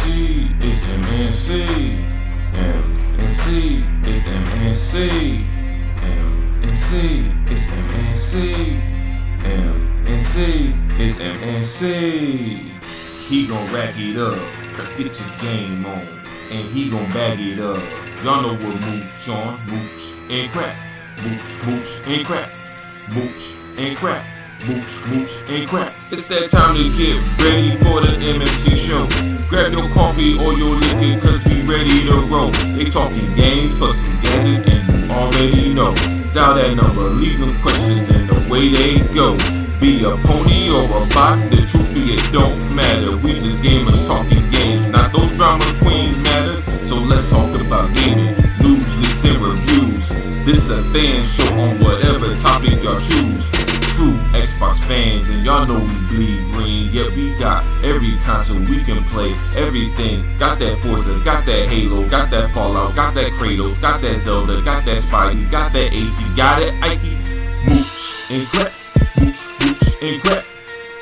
it's MNC. MNC, it's MNC. MNC, it's MNC. MNC, it's MNC. He gon' rack it up, get your game on, and he gon' bag it up. Y'all know what mooch on, mooch and crap, mooch and crap, mooch and crap, mooch and crap. It's that time to get ready for the MNC show. Grab your coffee or your liquor, cause we ready to roll. They talking games, plus some gadgets, and you already know. Dial that number, leave them questions, and away they go. Be a pony or a bot, the truth be it don't matter. We just gamers talking games, not those drama queens matters. So let's talk about gaming, news, leaks, and reviews. This a fan show on whatever topic y'all choose. True Xbox fans, and y'all know we bleed green. Yeah, we got every console we can play, everything. Got that Forza, got that Halo, got that Fallout, got that Kratos, got that Zelda, got that Spidey, got that AC, got it Ike, mooch and crap. And crap,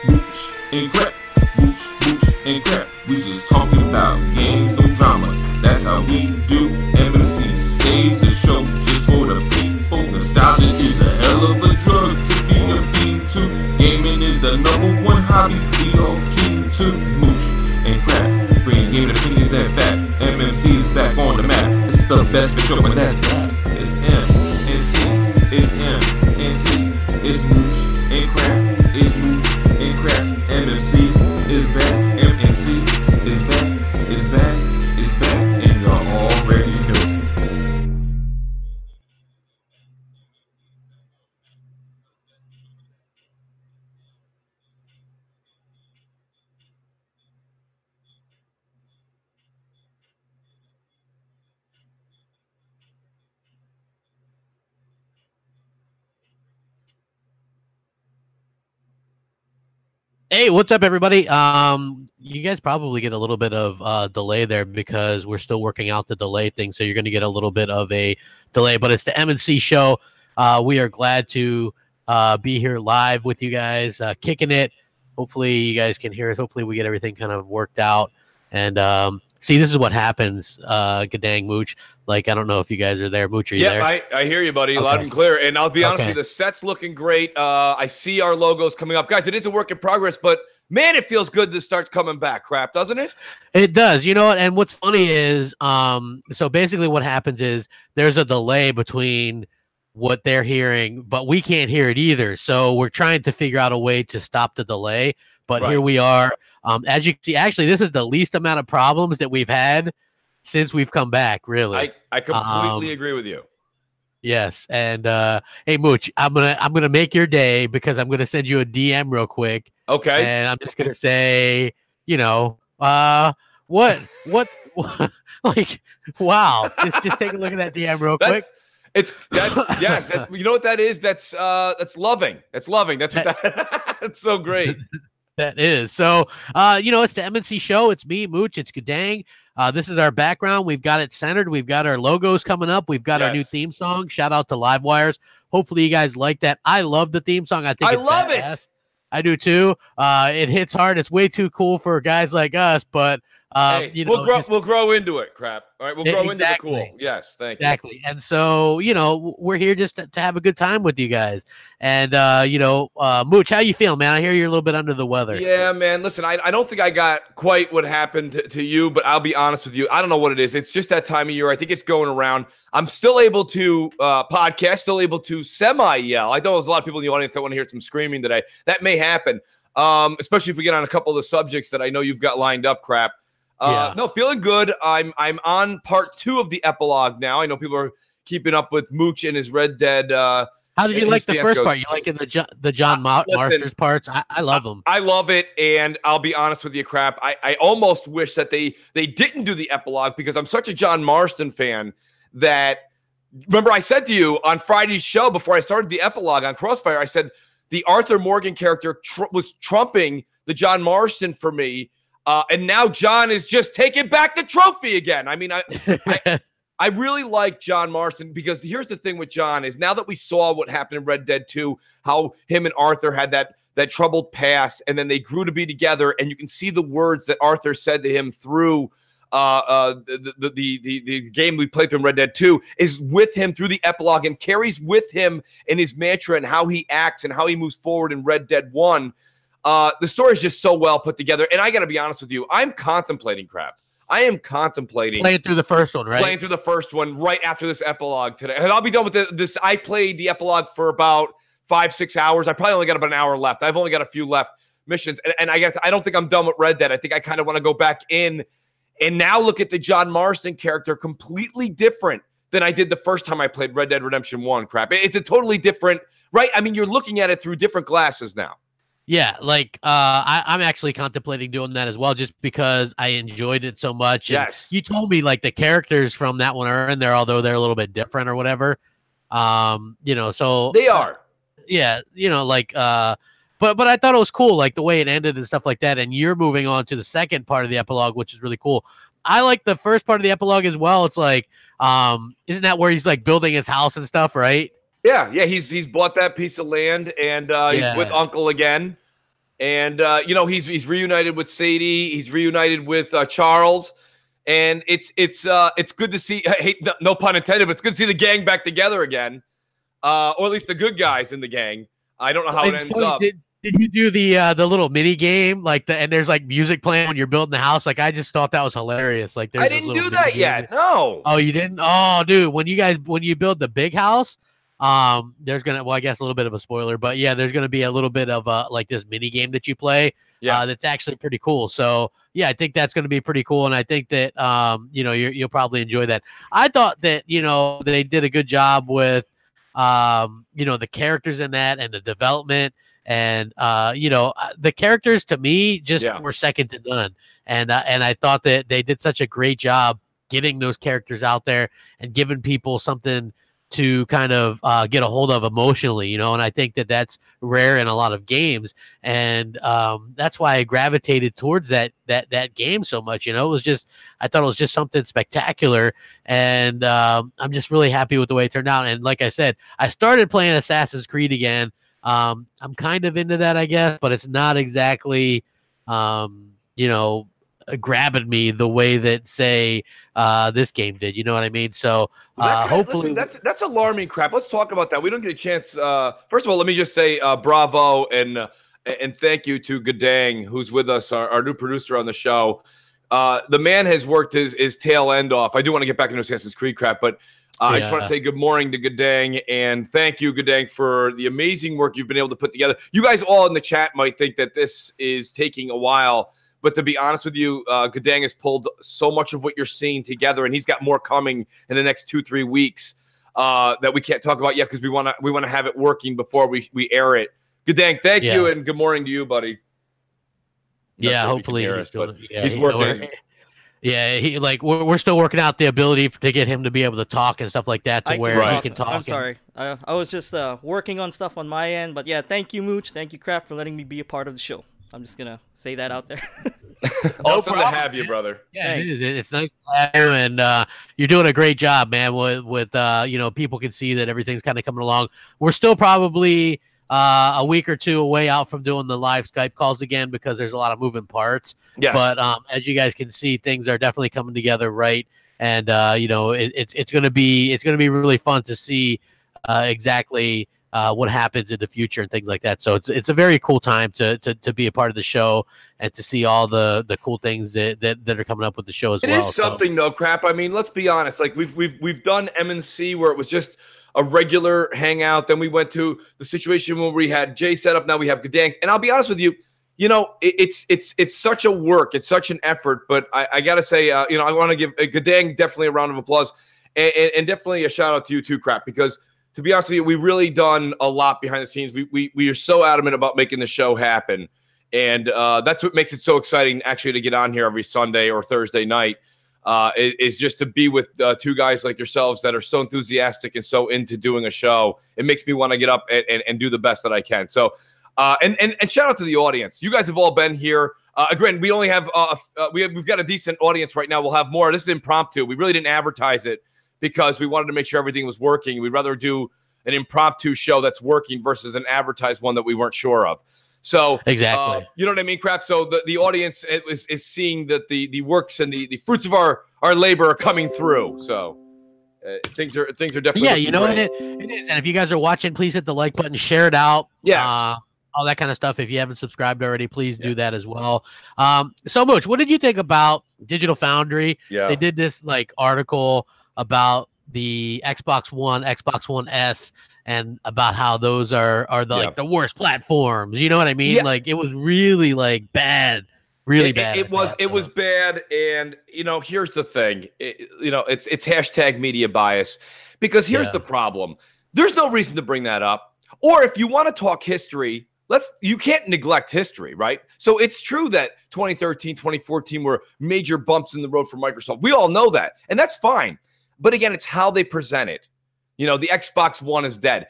mooch and crap, mooch and crap. We just talking about games, no drama. That's how we do. MNC stays a show just for the people. Nostalgia is a hell of a drug to be a fiend to. Gaming is the #1 hobby. We all keen to mooch and crap. Bringing gaming opinions and facts. MNC is back on the map. It's the best for sure, and that's that. It's MNC. It's MNC. It's mooch and crap. It's mooch and crap. MNC is back. MNC is back. It's back. It's back. And y'all already know. Hey, what's up, everybody? You guys probably get a little bit of delay there because we're still working out the delay thing, so you're going to get a little bit of a delay, but it's the MNC show. We are glad to be here live with you guys, kicking it. Hopefully you guys can hear us. Hopefully we get everything kind of worked out. And see, this is what happens, Gadang Mooch. Like, I don't know if you guys are there. Mooch, are you there? Yeah, I hear you, buddy, loud and clear. And I'll be honest with you, the set's looking great. I see our logos coming up. Guys, it is a work in progress, but, man, it feels good to start coming back, crap, doesn't it? It does. You know what? And what's funny is, so basically what happens is there's a delay between what they're hearing, but we can't hear it either. So we're trying to figure out a way to stop the delay. But here we are. As you can see, actually, this is the least amount of problems that we've had since we've come back, really. I completely agree with you. Yes. And hey, Mooch, I'm gonna make your day because I'm gonna send you a DM real quick. Okay. And I'm just gonna say, you know, what like, wow. Just take a look at that DM real quick. Yes, you know what that is? That's loving. That's loving. That's what that's so great. That is. So, you know, it's the MNC show. It's me, Mooch. It's Gadang. This is our background. We've got it centered. We've got our logos coming up. We've got our new theme song. Shout out to Livewires. Hopefully you guys like that. I love the theme song. I love it. I do too. It hits hard. It's way too cool for guys like us, but hey, you know, we'll grow into it, crap. All right, we'll grow into the cool. Yes, thank you. Exactly. And so, you know, we're here just to have a good time with you guys. And you know, Mooch, how you feel, man? I hear you're a little bit under the weather. Yeah, man. Listen, I don't think I got quite what happened to you, but I'll be honest with you. I don't know what it is. It's just that time of year. I think it's going around. I'm still able to podcast, still able to semi-yell. I know there's a lot of people in the audience that want to hear some screaming today. That may happen, especially if we get on a couple of the subjects that I know you've got lined up, crap. No, feeling good. I'm on part 2 of the epilogue now. I know people are keeping up with Mooch and his Red Dead. How did you like the first part? You liking the John Marsters parts? I love them. I love it, and I'll be honest with you, crap. I almost wish that they didn't do the epilogue because I'm such a John Marston fan that. Remember, I said to you on Friday's show before I started the epilogue on Crossfire, I said the Arthur Morgan character was trumping the John Marston for me. And now John is just taking back the trophy again. I mean, I really like John Marston because here's the thing with John is now that we saw what happened in Red Dead 2, how him and Arthur had that that troubled past, and then they grew to be together. And you can see the words that Arthur said to him through the game we played through in Red Dead 2 is with him through the epilogue and carries with him in his mantra and how he acts and how he moves forward in Red Dead 1. The story is just so well put together. And I got to be honest with you, I'm contemplating crap. I am contemplating playing through the first one, right? Playing through the first one right after this epilogue today. And I'll be done with this. I played the epilogue for about 5-6 hours. I probably only got about an hour left. I've only got a few left missions. And I don't think I'm done with Red Dead. I think I kind of want to go back in and now look at the John Marston character completely different than I did the first time I played Red Dead Redemption 1 crap. It's a totally different, right? I mean, you're looking at it through different glasses now. Yeah, like I'm actually contemplating doing that as well, just because I enjoyed it so much. And yes, you told me like the characters from that one are in there, although they're a little bit different or whatever. You know, so they are. Yeah, you know, like but I thought it was cool, like the way it ended and stuff like that. And you're moving on to the second part of the epilogue, which is really cool. I like the first part of the epilogue as well. It's like, isn't that where he's like building his house and stuff, right? Yeah, he's bought that piece of land, and he's with Uncle again, and you know, he's reunited with Sadie, he's reunited with Charles, and it's good to see. No pun intended, but it's good to see the gang back together again, or at least the good guys in the gang. I don't know how it ends up. Did you do the little mini game and there's like music playing when you're building the house? Like I just thought that was hilarious. Like I didn't do that yet. No. Oh, you didn't? Oh, dude, when you build the big house. There's gonna, well, I guess a little bit of a spoiler, but yeah, there's gonna be a little bit of like this mini game that you play. Yeah, that's actually pretty cool. So yeah, I think that's gonna be pretty cool, and I think that you know, you'll probably enjoy that. I thought that, you know, they did a good job with you know, the characters in that and the development, and you know, the characters to me just were second to none, and I thought that they did such a great job getting those characters out there and giving people something to kind of get a hold of emotionally, you know, and I think that that's rare in a lot of games, and that's why I gravitated towards that game so much. You know, it was just, I thought it was just something spectacular, and I'm just really happy with the way it turned out. And like I said, I started playing Assassin's Creed again. I'm kind of into that, I guess, but it's not exactly, you know, grabbing me the way that, say, this game did. You know what I mean? So hopefully, listen, that's alarming crap. Let's talk about that. We don't get a chance. First of all, let me just say bravo and thank you to Gadang, who's with us, our new producer on the show. The man has worked his tail end off. I do want to get back into Assassin's Creed crap, but I just want to say good morning to Gadang, and thank you, Gadang, for the amazing work you've been able to put together. You guys all in the chat might think that this is taking a while, but to be honest with you, Gadang has pulled so much of what you're seeing together, and he's got more coming in the next 2-3 weeks that we can't talk about yet because we want to have it working before we air it. Gadang, thank you, and good morning to you, buddy. Yeah, hopefully he's working. Yeah, we're still working out the ability to get him to be able to talk and stuff like that, to where he can talk. I'm sorry, I was just working on stuff on my end, but yeah, thank you, Mooch, thank you, Crap, for letting me be a part of the show. I'm just gonna say that out there. Awesome to have you, brother. Yeah, it is. It's nice to have you, and you're doing a great job, man. With you know, people can see that everything's kind of coming along. We're still probably a week or two away out from doing the live Skype calls again because there's a lot of moving parts. Yeah. But as you guys can see, things are definitely coming together right, and you know, it's gonna be really fun to see exactly what happens in the future and things like that. So it's a very cool time to be a part of the show and to see all the cool things that are coming up with the show as well. It is something though, Crap. I mean, let's be honest. Like we've done MNC where it was just a regular hangout. Then we went to the situation where we had Jay set up. Now we have Gadangs. And I'll be honest with you, you know, it's such a work. It's such an effort. But I got to say, you know, I want to give Gadang definitely a round of applause and definitely a shout out to you too, Crap, because to be honest with you, we really done a lot behind the scenes. We are so adamant about making the show happen. And that's what makes it so exciting actually to get on here every Sunday or Thursday night is just to be with two guys like yourselves that are so enthusiastic and so into doing a show. It makes me want to get up and do the best that I can. So, and shout out to the audience. You guys have all been here. Again, we only have, we've got a decent audience right now. We'll have more. This is impromptu. We really didn't advertise it because we wanted to make sure everything was working. We'd rather do an impromptu show that's working versus an advertised one that we weren't sure of. So Exactly. you know what I mean, Crap? So the audience is seeing that the works and the fruits of our labor are coming through. So things are definitely Yeah, you know what great. it is. And if you guys are watching, please hit the like button, share it out. Yes. All that kind of stuff. If you haven't subscribed already, please do that as well. So Mooch, what did you think about Digital Foundry? Yeah. They did this like article about the Xbox One, Xbox One S, and about how those are the like the worst platforms. You know what I mean? Yeah. Like it was really like bad. Really bad. It was bad, and you know, here's the thing. You know, it's hashtag media bias, because here's the problem. There's no reason to bring that up. Or if you want to talk history, you can't neglect history, right? So it's true that 2013, 2014 were major bumps in the road for Microsoft. We all know that, and that's fine. But again, it's how they present it. You know, the Xbox One is dead.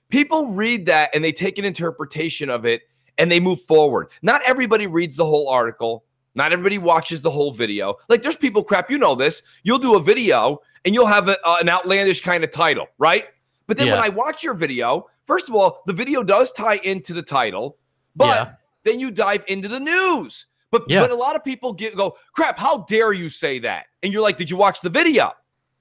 People read that and they take an interpretation of it and they move forward. Not everybody reads the whole article. Not everybody watches the whole video. Like, there's people, Crap, you know this. You'll do a video and you'll have an outlandish kind of title, right? But then when I watch your video, first of all, the video does tie into the title, but then you dive into the news. But a lot of people go, Crap, how dare you say that? And you're like, did you watch the video?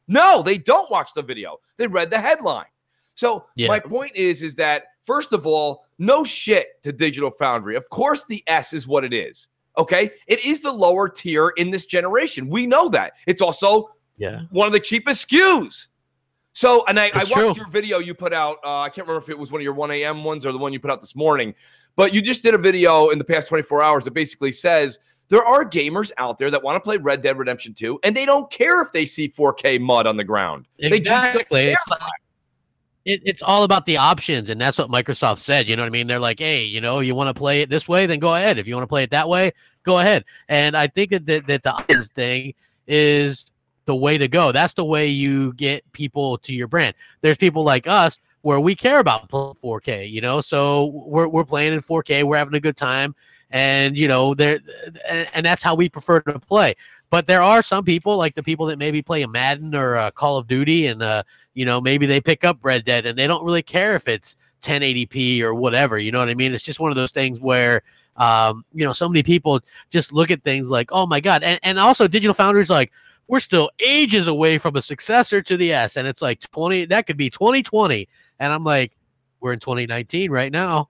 No, they don't watch the video. They read the headline. So my point is that, first of all, no shit to Digital Foundry. Of course, the S is what it is. Okay? It is the lower tier in this generation. We know that. It's also one of the cheapest SKUs. So, and I watched your video you put out. I can't remember if it was one of your 1 a.m. ones or the one you put out this morning. But you just did a video in the past 24 hours that basically says there are gamers out there that want to play Red Dead Redemption 2, and they don't care if they see 4K mud on the ground. Exactly. It's all about the options, and that's what Microsoft said. You know what I mean? They're like, hey, you know, you want to play it this way, then go ahead. If you want to play it that way, go ahead. And I think that the options thing is the way to go. That's the way you get people to your brand. There's people like us where we care about 4K, you know, so we're playing in 4K, we're having a good time, and you know, and that's how we prefer to play. But there are some people, like the people that maybe play a Madden or a Call of Duty, and you know, maybe they pick up Red Dead and they don't really care if it's 1080p or whatever. You know what I mean? It's just one of those things where you know, so many people just look at things like, oh my god, and also Digital Foundry's like, we're still ages away from a successor to the S, and it's like that could be 2020. And I'm like, we're in 2019 right now.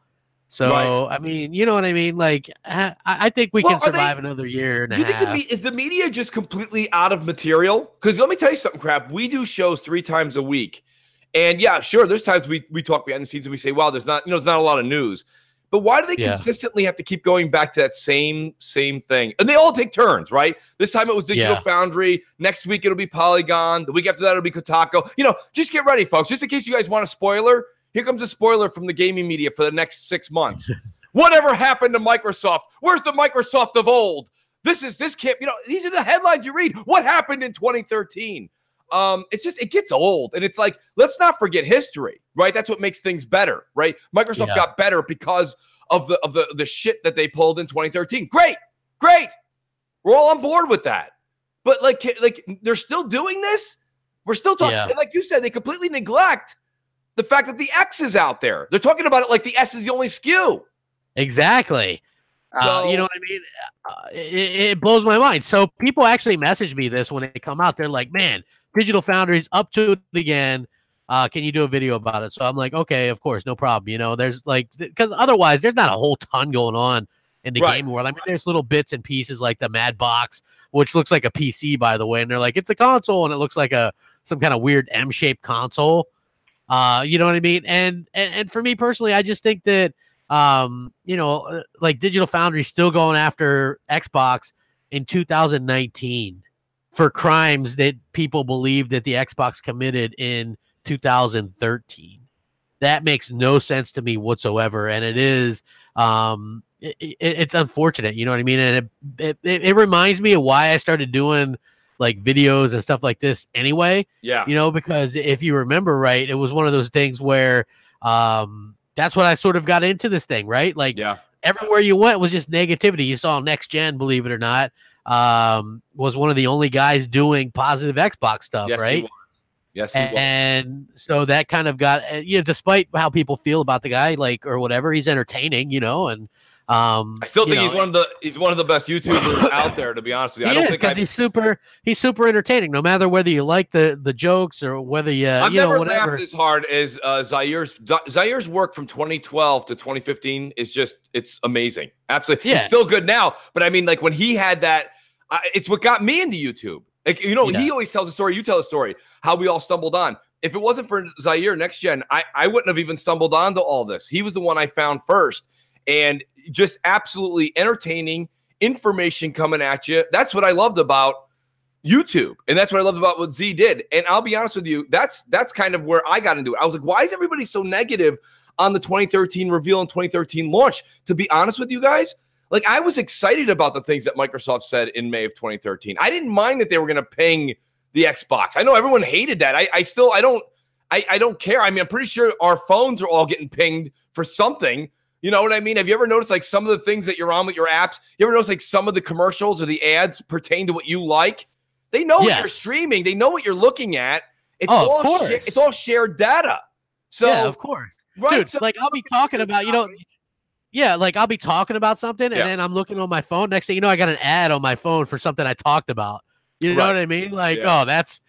So, I mean, you know what I mean? Like, I think we can survive another year and a half. Is the media just completely out of material? Because let me tell you something, Crap. We do shows 3 times a week. And yeah, sure, there's times we talk behind the scenes and we say, wow, there's not a lot of news. But why do they consistently have to keep going back to that same thing? And they all take turns, right? This time it was Digital Foundry. Next week it'll be Polygon. The week after that it'll be Kotaku. You know, just get ready, folks. Just in case you guys want a spoiler, here comes a spoiler from the gaming media for the next 6 months. Whatever happened to Microsoft? Where's the Microsoft of old? This can't, you know, these are the headlines you read. What happened in 2013? It gets old, and it's like, let's not forget history, right? That's what makes things better, right? Microsoft got better because of the shit that they pulled in 2013. Great. We're all on board with that. But like they're still doing this. We're still talking, and like you said, they completely neglect the fact that the X is out there. They're talking about it like the S is the only SKU. Exactly. You know what I mean? It blows my mind. So people actually message me this when they come out. They're like, man, Digital Foundry's up to it again. Can you do a video about it? So I'm like, okay, of course, no problem. You know, there's like, because otherwise there's not a whole ton going on in the gaming world. I mean, there's little bits and pieces like the Mad Box, which looks like a PC, by the way. And they're like, it's a console, and it looks like some kind of weird M-shaped console. You know what I mean? And for me personally, I just think that, you know, like Digital Foundry still going after Xbox in 2019 for crimes that people believe that the Xbox committed in 2013. That makes no sense to me whatsoever. And it is, it's unfortunate. You know what I mean? And it reminds me of why I started doing like videos and stuff like this anyway. Yeah. You know, because if you remember right, it was one of those things where, that's what I sort of got into this thing, right? Like everywhere you went was just negativity. You saw Next Gen, believe it or not, was one of the only guys doing positive Xbox stuff, right? Yes, he was. And so that kind of got, you know, despite how people feel about the guy, like, or whatever, he's entertaining, you know, and I still think he's one of the best YouTubers out there, to be honest with you. I don't think he's super entertaining, no matter whether you like the jokes or whether I've you know, never whatever. laughed as hard as Zair's work from 2012 to 2015 is it's amazing. Absolutely. Yeah. It's still good now, but I mean, like when he had that, it's what got me into YouTube. Like, you know, he always tells a story. You tell a story, how we all stumbled on. If it wasn't for Zaire Next Gen, I wouldn't have even stumbled onto all this. He was the one I found first, and just absolutely entertaining information coming at you. That's what I loved about YouTube, and that's what I loved about what Z did. And I'll be honest with you, that's kind of where I got into it. I was like, why is everybody so negative on the 2013 reveal and 2013 launch? To be honest with you guys, like, I was excited about the things that Microsoft said in May of 2013. I didn't mind that they were going to ping the Xbox. I know everyone hated that. I don't care. I mean, I'm pretty sure our phones are all getting pinged for something. You know what I mean? Have you ever noticed, like, some of the things that you're on with your apps? You ever notice, like, some of the commercials or the ads pertain to what you like? They know what you're streaming. They know what you're looking at. It's it's all shared data. So yeah, of course, right? Dude, so, like, I'll be talking about, you know. Yeah, like I'll be talking about something and then I'm looking on my phone. Next thing you know, I got an ad on my phone for something I talked about. You know what I mean? Like, oh, that's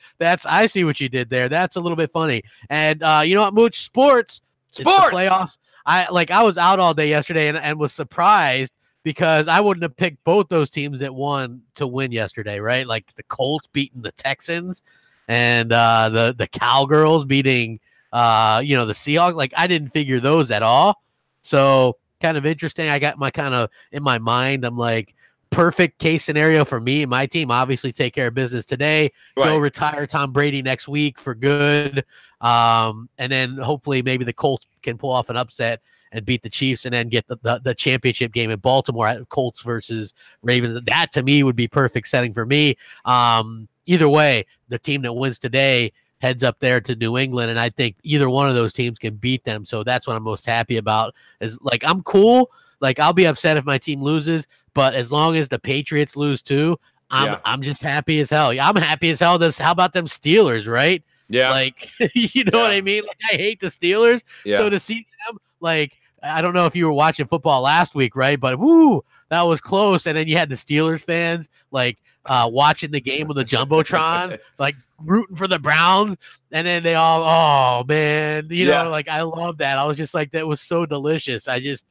I see what you did there. That's a little bit funny. And you know what, Mooch? Sports playoffs. I was out all day yesterday and was surprised because I wouldn't have picked both those teams that won to win yesterday, right? Like the Colts beating the Texans and the Cowgirls beating you know, the Seahawks. Like, I didn't figure those at all. So kind of interesting. I got my kind of in my mind, I'm like, perfect case scenario for me and my team, obviously take care of business today, go retire Tom Brady next week for good. And then hopefully maybe the Colts can pull off an upset and beat the Chiefs and then get the championship game in Baltimore, Colts versus Ravens. That to me would be perfect setting for me. Either way, the team that wins today heads up there to New England, and I think either one of those teams can beat them. So that's what I'm most happy about. Is like, I'm cool. Like, I'll be upset if my team loses, but as long as the Patriots lose too, I'm just happy as hell. I'm happy as hell. How about them Steelers, right? Yeah. Like, you know what I mean? Like, I hate the Steelers. Yeah. So to see them, like, I don't know if you were watching football last week, right? But woo, that was close. And then you had the Steelers fans like watching the game on the Jumbotron, like rooting for the Browns, and then they all, oh man, you know, like, I love that. I was just like, that was so delicious. I just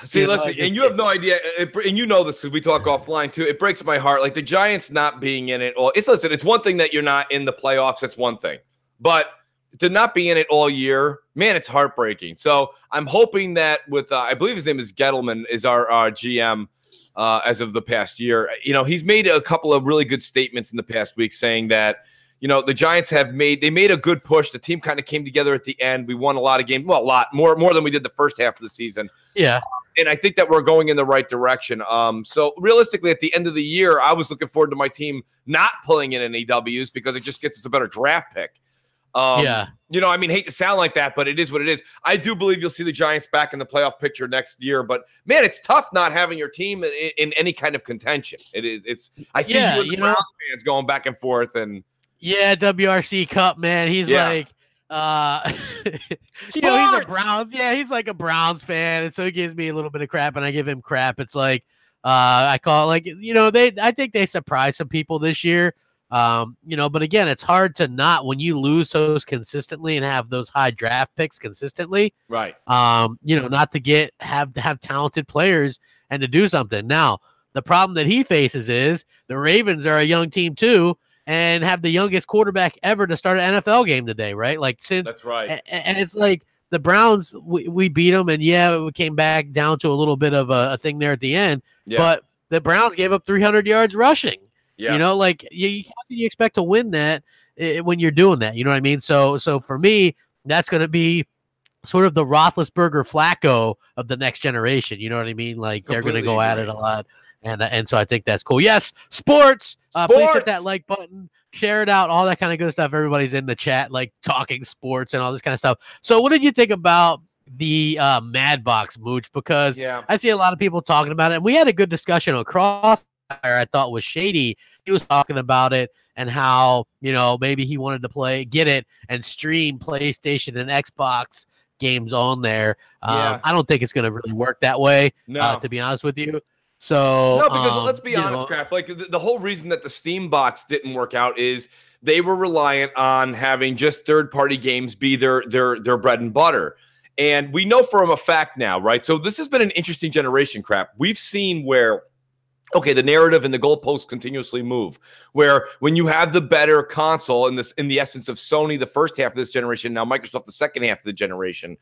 see, listen, and you have no idea, and you know this because we talk offline too. It breaks my heart, like the Giants not being in it all. It's one thing that you're not in the playoffs. That's one thing, but to not be in it all year, man, it's heartbreaking. So I'm hoping that with, I believe his name is Gettleman, is our GM. As of the past year, you know, he's made a couple of really good statements in the past week saying that, you know, the Giants they made a good push. The team kind of came together at the end. We won a lot of games, well, a lot more than we did the first half of the season. Yeah. And I think that we're going in the right direction. So realistically, at the end of the year, I was looking forward to my team not pulling in any W's because it just gets us a better draft pick. You know, I mean, hate to sound like that, but it is what it is. I do believe you'll see the Giants back in the playoff picture next year, but man, it's tough not having your team in any kind of contention. It is. I see you and the Browns fans going back and forth, and WRC Cup, man. He's like, you know, he's a Browns. Yeah, he's like a Browns fan, and so he gives me a little bit of crap, and I give him crap. It's like, I call it, like, you know, I think they surprised some people this year. You know, but again, it's hard to not, when you lose those consistently and have those high draft picks consistently, right? You know, not to have talented players and to do something. Now, the problem that he faces is the Ravens are a young team too, and have the youngest quarterback ever to start an NFL game today, right? Like, since that's right, and it's like the Browns, we beat them, and we came back down to a little bit of a thing there at the end, but the Browns gave up 300 yards rushing. Yeah. You know, like, how can you expect to win that when you're doing that? You know what I mean? So for me, that's going to be sort of the Roethlisberger Flacco of the next generation. You know what I mean? Like, they're going to go at it a lot. And so I think that's cool. Yes, sports. Please hit that like button, share it out, all that kind of good stuff. Everybody's in the chat, like, talking sports and all this kind of stuff. So what did you think about the Mad Box, Mooch? Because I see a lot of people talking about it, and we had a good discussion across I thought was shady. He was talking about it and how, maybe he wanted to get it and stream PlayStation and Xbox games on there. I don't think it's going to really work that way, to be honest with you. So no, because let's be honest, Crap. Like the whole reason that the Steam box didn't work out is they were reliant on having just third-party games be their bread and butter. And we know from a fact now, right? So this has been an interesting generation, Crap. We've seen where, okay, the narrative and the goalposts continuously move. Where when you have the better console in the essence of Sony, the first half of this generation, now Microsoft, the second half of the generation.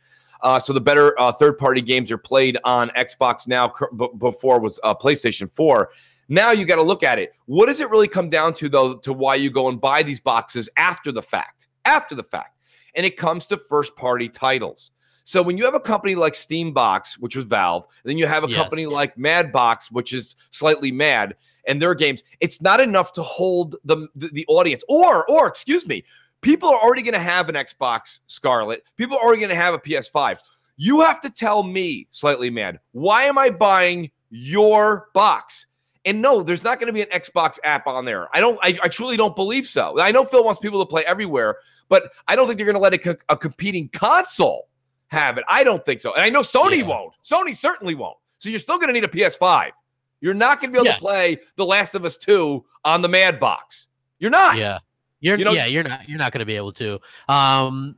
So the better third-party games are played on Xbox now. Before was PlayStation 4. Now you got to look at it. What does it really come down to, though, to why you go and buy these boxes after the fact? After the fact. And it comes to first-party titles. So when you have a company like Steambox, which was Valve, and then you have a company like Madbox, which is slightly mad, and their games, it's not enough to hold the audience. Or excuse me, people are already going to have an Xbox Scarlet. People are already going to have a PS5. You have to tell me, Slightly Mad, why am I buying your box? And no, there's not going to be an Xbox app on there. I truly don't believe so. I know Phil wants people to play everywhere, but I don't think they're going to let a competing console have it. I don't think so. And I know Sony won't. Sony certainly won't. So you're still going to need a PS5. You're not going to be able to play The Last of Us 2 on the Madbox. You're not. Yeah. You're not going to be able to. I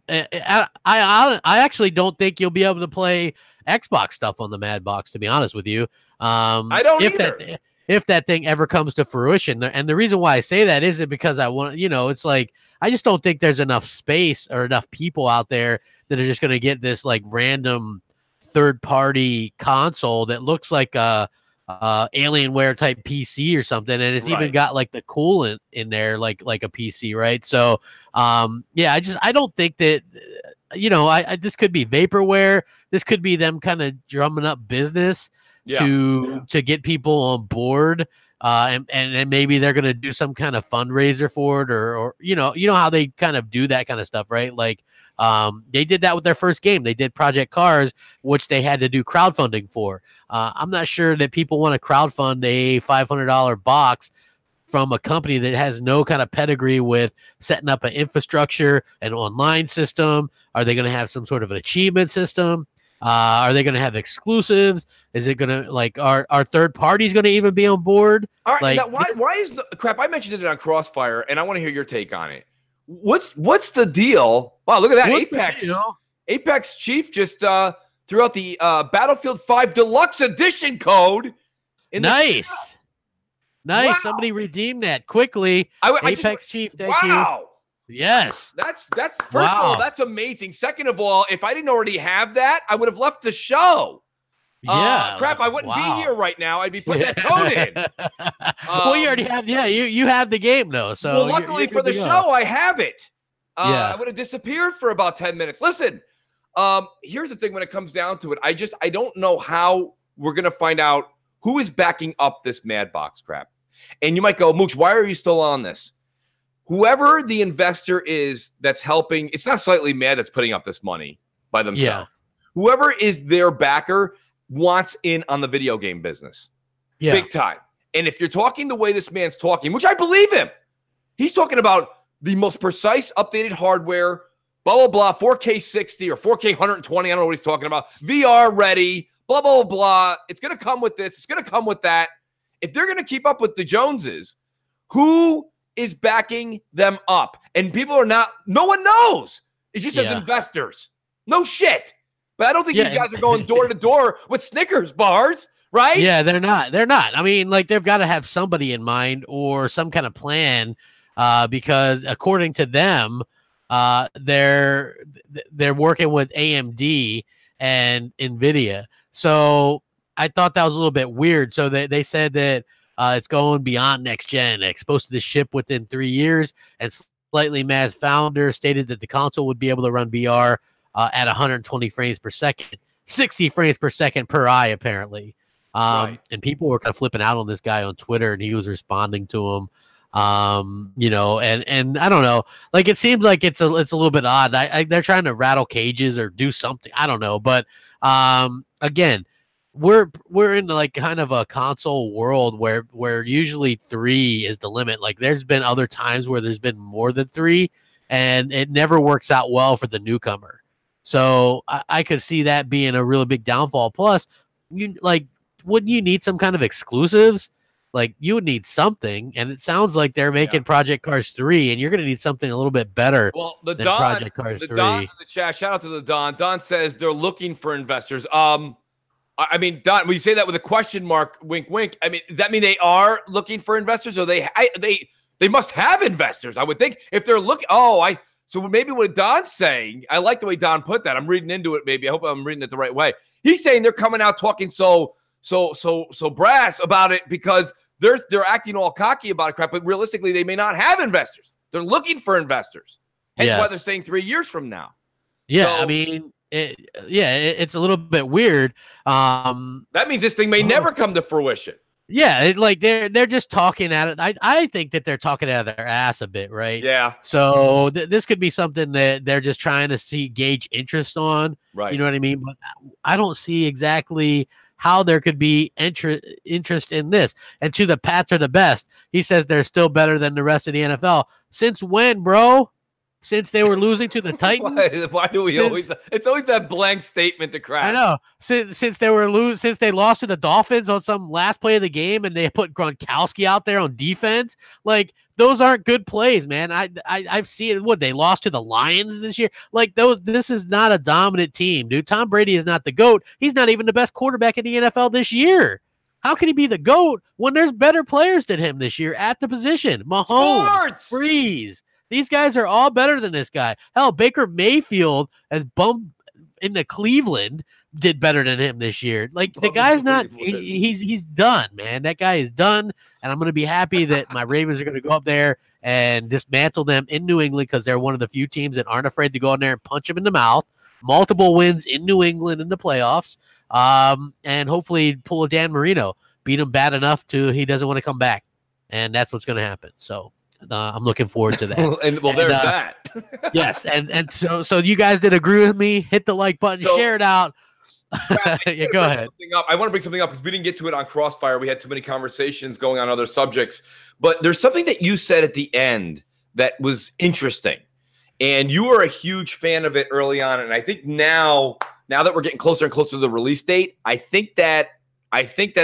actually don't think you'll be able to play Xbox stuff on the Madbox, to be honest with you. I don't either. If that thing ever comes to fruition. And the reason why I say that isn't because I want, it's like, I just don't think there's enough space or enough people out there that are just going to get this like random third-party console that looks like a Alienware type PC or something, and it's even got like the coolant in there, like a PC, right? So, I don't think that, this could be vaporware. This could be them kind of drumming up business to get people on board. And maybe they're going to do some kind of fundraiser for it, or how they kind of do that kind of stuff, right? Like, they did that with their first game. They did Project Cars, which they had to do crowdfunding for. I'm not sure that people want to crowdfund a $500 box from a company that has no kind of pedigree with setting up an infrastructure, an online system. Are they going to have some sort of an achievement system? Are they going to have exclusives? Is it going to are third parties going to even be on board? All right, now why is the Crap? I mentioned it on Crossfire, and I want to hear your take on it. What's the deal? Wow, look at that. Apex. Apex Chief just threw out the Battlefield 5 Deluxe Edition code. Nice. Wow. Somebody redeemed that quickly. Apex Chief, thank you. Yes. That's first of all, that's amazing. Second of all, if I didn't already have that, I would have left the show. Crap, I wouldn't be here right now. I'd be putting that code in. Well, you already have, you have the game though. So well, luckily for the show, I have it. I would have disappeared for about 10 minutes. Listen, here's the thing when it comes down to it. I don't know how we're going to find out who is backing up this Madbox crap. And you might go, Mooch, why are you still on this? Whoever the investor is that's helping, it's not Slightly Mad that's putting up this money by themselves. Yeah. Whoever is their backer wants in on the video game business. Yeah. Big time. And if you're talking the way this man's talking, which I believe him, he's talking about the most precise updated hardware, blah, blah, blah, 4K 60 or 4K 120. I don't know what he's talking about. VR ready, blah, blah, blah. It's going to come with this. It's going to come with that. If they're going to keep up with the Joneses, who is backing them up? And people are not, no one knows. It's just as investors. No shit. But I don't think these guys are going door to door with Snickers bars, right? Yeah, they're not. I mean, like, they've got to have somebody in mind or some kind of plan, because according to them, they're working with AMD and NVIDIA. So I thought that was a little bit weird. So they said that it's going beyond next gen. It's supposed to ship within 3 years. And Slightly Mad's founder stated that the console would be able to run VR at 120 frames per second, 60 frames per second per eye, apparently. And people were kind of flipping out on this guy on Twitter, and he was responding to him. And I don't know, like, it seems like it's a little bit odd. They're trying to rattle cages or do something. I don't know. But again, we're in like kind of a console world where usually 3 is the limit. Like there's been other times where there's been more than 3, and it never works out well for the newcomer. So I could see that being a really big downfall. Plus, wouldn't you need some kind of exclusives? Like you would need something, and it sounds like they're making Project Cars 3, and you're going to need something a little bit better. Well, than Project Cars 3. Don's in the chat. Shout out to the Don. Don says they're looking for investors. I mean, Don, when you say that with a question mark, wink, wink. I mean, does that mean they are looking for investors, or they must have investors? I would think if they're looking. So maybe what Don's saying. I like the way Don put that. I'm reading into it. Maybe I hope I'm reading it the right way. He's saying they're coming out talking so brass about it because they're acting all cocky about it, crap. But realistically, they may not have investors. They're looking for investors. Hence why they're saying 3 years from now. Yeah, I mean. It's a little bit weird. That means this thing may never come to fruition. Yeah, they're just talking at it. I think that they're talking out of their ass a bit, right? Yeah. So this could be something that they're just trying to gauge interest on. Right. You know what I mean? But I don't see exactly how there could be interest in this. And to the Pats are the best. He says they're still better than the rest of the NFL. Since when, bro? Since they were losing to the Titans. Why do we always? It's always that blank statement to crack. I know. Since they lost to the Dolphins on some last play of the game, and they put Gronkowski out there on defense. Like those aren't good plays, man. I've seen it. What, they lost to the Lions this year? Like those. This is not a dominant team, dude. Tom Brady is not the GOAT. He's not even the best quarterback in the NFL this year. How can he be the GOAT when there's better players than him this year at the position? Mahomes, Breeze. These guys are all better than this guy. Hell, Baker Mayfield as bum into Cleveland did better than him this year. Like the guy's not. He's done, man. That guy is done, and I'm going to be happy that my Ravens are going to go up there and dismantle them in New England because they're one of the few teams that aren't afraid to go in there and punch them in the mouth. Multiple wins in New England in the playoffs, and hopefully pull a Dan Marino, beat him bad enough to he doesn't want to come back, and that's what's going to happen. So. I'm looking forward to that. There's that. Yes, and so you guys did agree with me. Hit the like button, share it out. Yeah, go ahead. I want to bring something up because we didn't get to it on Crossfire. We had too many conversations going on other subjects. But there's something that you said at the end that was interesting, and you were a huge fan of it early on. And I think now that we're getting closer and closer to the release date, I think that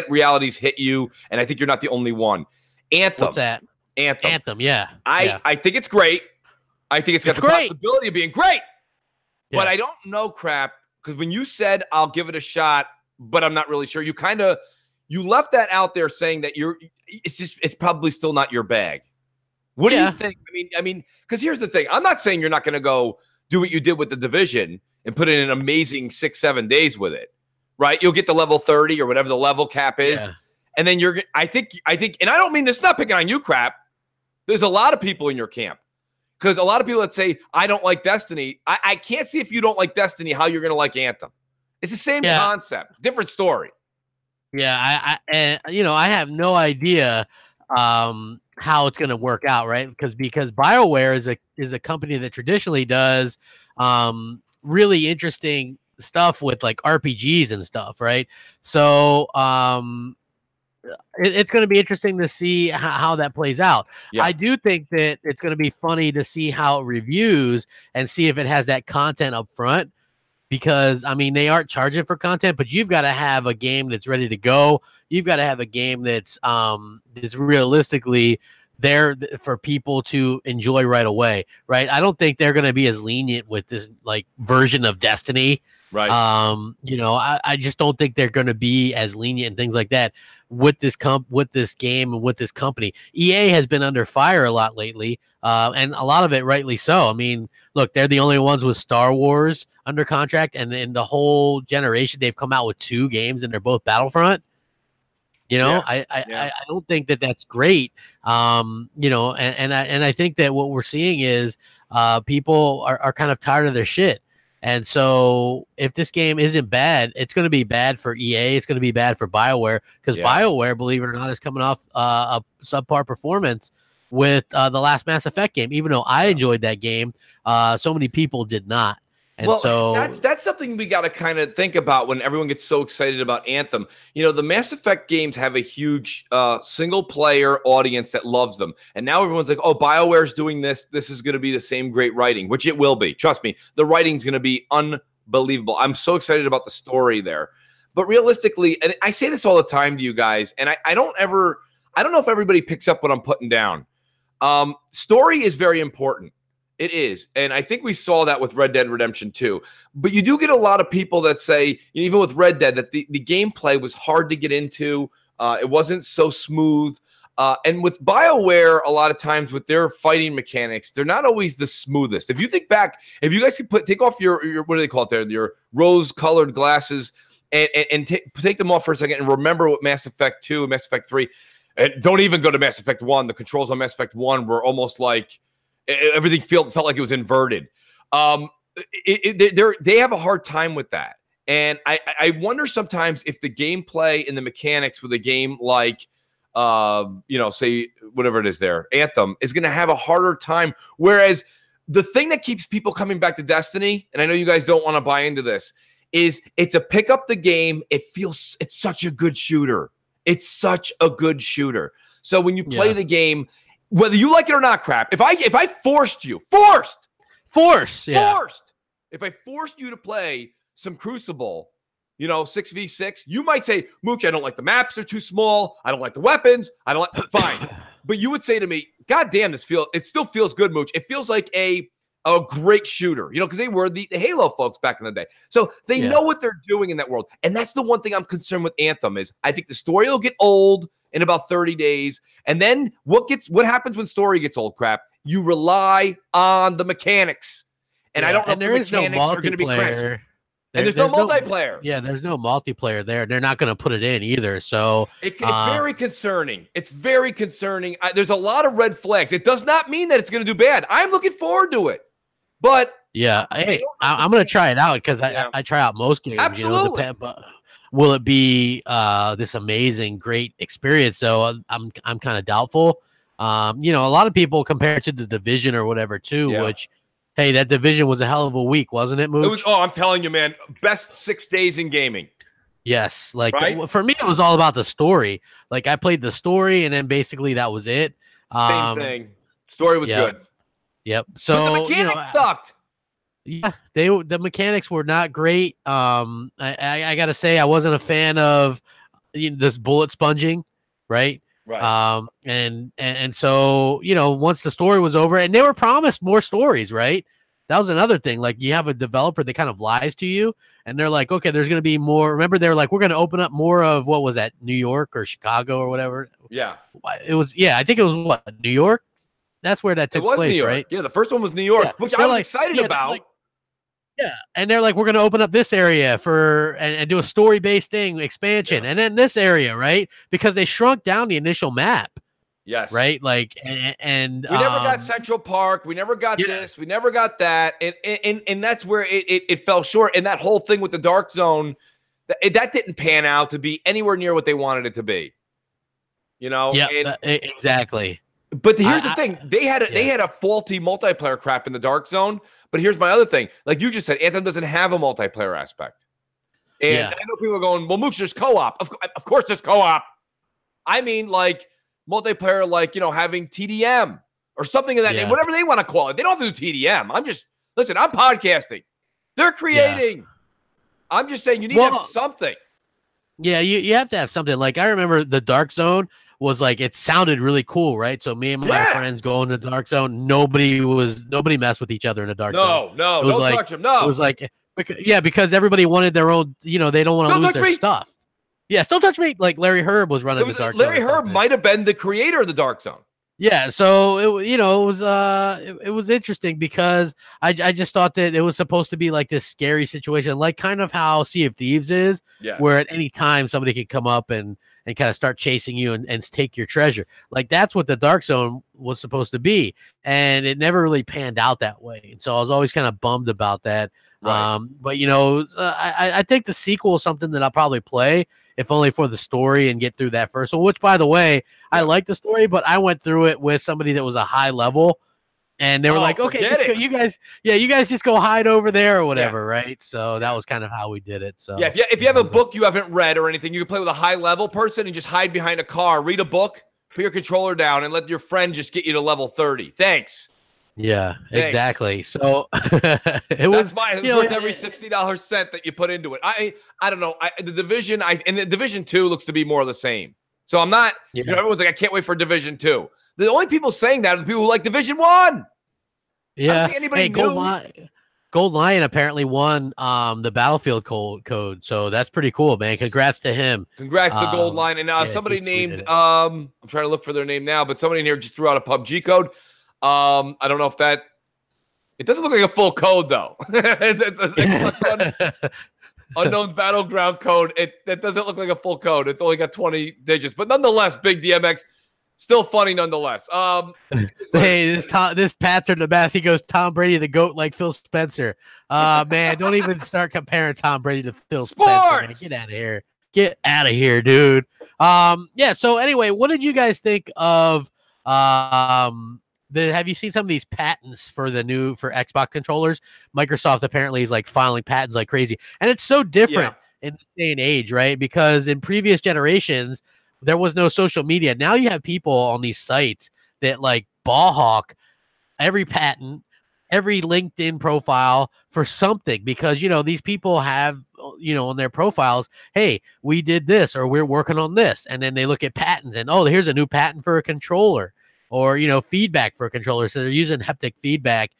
reality's hit you, and I think you're not the only one. Anthem. What's that? Anthem, yeah. I think it's great. I think it's got the possibility of being great. Yes. But I don't know, crap, because when you said I'll give it a shot, but I'm not really sure, you left that out there saying that it's probably still not your bag. What do you think? I mean, because here's the thing. I'm not saying you're not going to go do what you did with the Division and put in an amazing 6-7 days with it, right? You'll get the level 30 or whatever the level cap is. Yeah. And then I think, and I don't mean this, not picking on you, crap. There's a lot of people in your camp because a lot of people that say, I don't like Destiny. I can't see if you don't like Destiny, how you're going to like Anthem. It's the same concept, different story. Yeah. I have no idea how it's going to work out. Right. Because BioWare is a company that traditionally does really interesting stuff with like RPGs and stuff. Right. So, it's going to be interesting to see how that plays out. Yeah. I do think that it's going to be funny to see how it reviews and see if it has that content up front because, I mean, they aren't charging for content, but you've got to have a game that's ready to go. You've got to have a game that's realistically there for people to enjoy right away, right? I don't think they're going to be as lenient with this like version of Destiny. Right. I just don't think they're going to be as lenient and things like that with this game and with this company. EA has been under fire a lot lately, and a lot of it rightly so. I mean, look, they're the only ones with Star Wars under contract, and in the whole generation, they've come out with 2 games, and they're both Battlefront. I don't think that that's great. And I think that what we're seeing is people are kind of tired of their shit. And so if this game isn't bad, it's going to be bad for EA. It's going to be bad for BioWare because BioWare, believe it or not, is coming off a subpar performance with the last Mass Effect game. Even though I enjoyed that game, so many people did not. And well, so that's something we got to kind of think about when everyone gets so excited about Anthem. You know, the Mass Effect games have a huge single player audience that loves them. And now everyone's like, oh, BioWare's doing this. This is going to be the same great writing, which it will be. Trust me, the writing's going to be unbelievable. I'm so excited about the story there. But realistically, and I say this all the time to you guys, and I don't know if everybody picks up what I'm putting down. Story is very important. It is. And I think we saw that with Red Dead Redemption 2. But you do get a lot of people that say, even with Red Dead, that the gameplay was hard to get into. It wasn't so smooth. And with BioWare, a lot of times with their fighting mechanics, they're not always the smoothest. If you think back, if you guys could take off your what do they call it there? Your rose-colored glasses and take them off for a second and remember what Mass Effect 2 and Mass Effect 3. And don't even go to Mass Effect 1. The controls on Mass Effect 1 were almost like everything felt like it was inverted. They have a hard time with that. And I wonder sometimes if the gameplay and the mechanics with a game like, say whatever it is there, Anthem, is going to have a harder time. Whereas the thing that keeps people coming back to Destiny, and I know you guys don't want to buy into this, is it's a pick up the game. It's such a good shooter. It's such a good shooter. So when you play the game, whether you like it or not, Crap, if I forced you, if I forced you to play some Crucible, 6v6, you might say, Mooch, I don't like the maps, they're too small. I don't like the weapons. I don't like, fine. But you would say to me, God damn, it still feels good, Mooch. It feels like a great shooter, because they were the Halo folks back in the day. So they know what they're doing in that world. And that's the one thing I'm concerned with Anthem is I think the story will get old in about 30 days. And then what happens when story gets old, Crap? You rely on the mechanics. And I don't know if the mechanics are going to be crisp. And there's no multiplayer. There's no multiplayer there. They're not going to put it in either. So it's very concerning. It's very concerning. There's a lot of red flags. It does not mean that it's going to do bad. I'm looking forward to it. But I'm going to try it out because I try out most games. Absolutely. But will it be this amazing, great experience? So I'm kind of doubtful. A lot of people compare it to the Division or whatever too, which, hey, that Division was a hell of a week, wasn't it, Mooch? I'm telling you, man, best 6 days in gaming. Yes. For me, it was all about the story. Like I played the story and then basically that was it. Same thing. Story was good. Yep. So but the mechanics sucked. Yeah, the mechanics were not great. I gotta say I wasn't a fan of this bullet sponging, right? Right. And so once the story was over, and they were promised more stories, right? That was another thing. Like you have a developer that kind of lies to you, and they're like, okay, there's gonna be more. Remember, they're like, we're gonna open up more of what was that, New York or Chicago or whatever? Yeah. It was. Yeah, I think it was New York. That's where that took place, right? Yeah, the first one was New York, which I was excited about. And they're like, we're going to open up this area and do a story-based expansion, and then this area, right? Because they shrunk down the initial map. Yes. Right? Like, and we never got Central Park. We never got this. We never got that. And that's where it fell short. And that whole thing with the Dark Zone, that didn't pan out to be anywhere near what they wanted it to be. Yeah, exactly. But here's the thing: they had a faulty multiplayer crap in the Dark Zone. But here's my other thing: like you just said, Anthem doesn't have a multiplayer aspect. And I know people are going, "Well, Mooch, there's co-op. Of course, there's co-op." I mean, like multiplayer, like having TDM or something of that name, whatever they want to call it. They don't have to do TDM. I'm podcasting. They're creating. I'm just saying you need to have something. Yeah, you have to have something. Like I remember the Dark Zone was like, it sounded really cool, right? So me and my friends go in the Dark Zone. Nobody messed with each other in the Dark Zone. No, don't touch them. No, it was like, because everybody wanted their own. They don't want to lose their stuff. Yes, don't touch me. Like Larry Herb was running the Dark Zone. Larry Herb might have been the creator of the Dark Zone. Yeah, so it was interesting because I just thought that it was supposed to be like this scary situation, like kind of how Sea of Thieves is, where at any time somebody could come up and kind of start chasing you and take your treasure. Like that's what the Dark Zone was supposed to be, and it never really panned out that way. And so I was always kind of bummed about that. Right. But I think the sequel is something that I'll probably play, if only for the story and get through that first one, which by the way, I like the story, but I went through it with somebody that was a high level And they were like, okay, you guys just go hide over there or whatever, right? So that was kind of how we did it. So yeah, if you have a book you haven't read or anything, you can play with a high level person and just hide behind a car, read a book, put your controller down, and let your friend just get you to level 30. Thanks. Yeah, Thanks. Exactly. So it was worth every $60 cent that you put into it. I don't know. The Division, and the Division 2 looks to be more of the same. So I'm not, everyone's like, I can't wait for Division 2. The only people saying that are the people who like Division 1. Yeah. I don't think anybody knew. Gold Lion apparently won the Battlefield code. So that's pretty cool, man. Congrats to him. Congrats to Gold Lion. And somebody named, I'm trying to look for their name now, but somebody in here just threw out a PUBG code. I don't know if that, it doesn't look like a full code though. it's unknown battleground code. That doesn't look like a full code. It's only got 20 digits, but nonetheless, Big DMX, still funny nonetheless. Hey, this Pat's in the bass. He goes, Tom Brady, the GOAT, like Phil Spencer. Man, don't even start comparing Tom Brady to Phil Spencer. Man. Get out of here. Get out of here, dude. Yeah. So anyway, what did you guys think of? Have you seen some of these patents for Xbox controllers? Microsoft apparently is like filing patents like crazy, and it's so different in this day and age, right? Because in previous generations, there was no social media. Now you have people on these sites that like ball hawk every patent, every LinkedIn profile for something, because, these people have, on their profiles, hey, we did this, or we're working on this. And then they look at patents and, oh, here's a new patent for a controller, or, feedback for a controller. So they're using haptic feedback.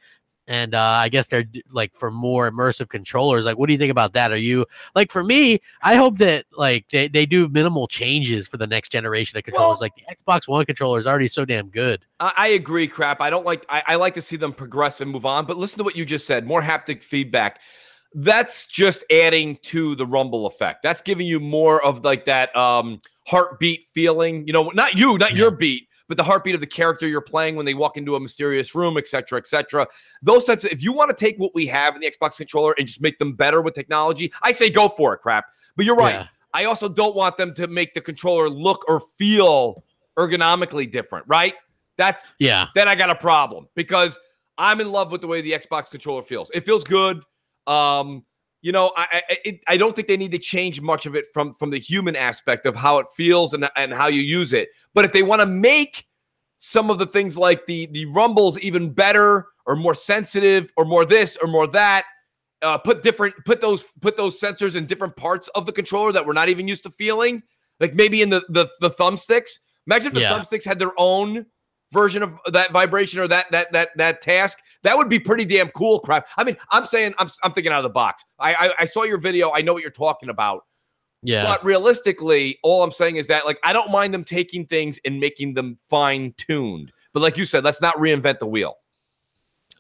And I guess they're like for more immersive controllers. Like, what do you think about that? Are you like, for me, I hope that like they do minimal changes for the next generation of controllers. Like the Xbox One controller is already so damn good. I agree, Crap. I like to see them progress and move on. But listen to what you just said. More haptic feedback. That's just adding to the rumble effect. That's giving you more of like that heartbeat feeling. Not your beat, but the heartbeat of the character you're playing when they walk into a mysterious room, et cetera, et cetera. Those types of, if you want to take what we have in the Xbox controller and just make them better with technology, I say go for it, Crap. But you're right. Yeah. I also don't want them to make the controller look or feel ergonomically different, right? Then I got a problem, because I'm in love with the way the Xbox controller feels. It feels good. I don't think they need to change much of it from the human aspect of how it feels and how you use it. But if they want to make some of the things like the rumbles even better or more sensitive or more this or more that, put those sensors in different parts of the controller that we're not even used to feeling, like maybe in the thumbsticks. Imagine if the thumbsticks had their own version of that vibration or that task. That would be pretty damn cool, Crap. I mean, I'm saying I'm thinking out of the box. I saw your video. I know what you're talking about. Yeah. But realistically, all I'm saying is that, like, I don't mind them taking things and making them fine-tuned. But like you said, let's not reinvent the wheel.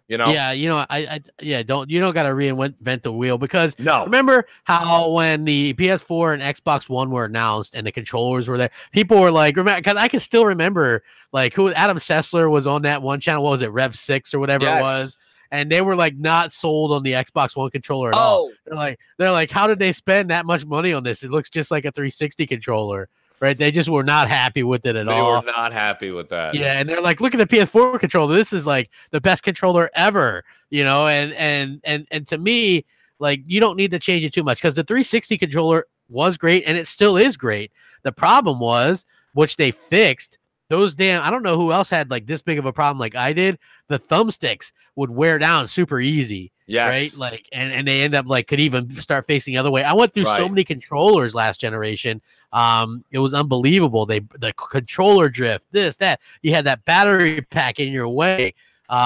Yeah, you don't got to reinvent the wheel, because remember how when the PS4 and Xbox One were announced and the controllers were there, people were like, because I can still remember like who Adam Sessler was on that one channel. What was it, Rev 6 or whatever it was? And they were like not sold on the Xbox One controller at all. They're like, how did they spend that much money on this? It looks just like a 360 controller. Right, they just were not happy with it at all. They were not happy with that. Yeah, and they're like, look at the PS4 controller. This is like the best controller ever, And to me, like, you don't need to change it too much, because the 360 controller was great and it still is great. The problem was, which they fixed, those damn, I don't know who else had like this big of a problem like I did. The thumbsticks would wear down super easy. Yes. Right. Like, and they end up like could even start facing the other way. I went through so many controllers last generation. It was unbelievable. The controller drift, this, that, you had that battery pack in your way. There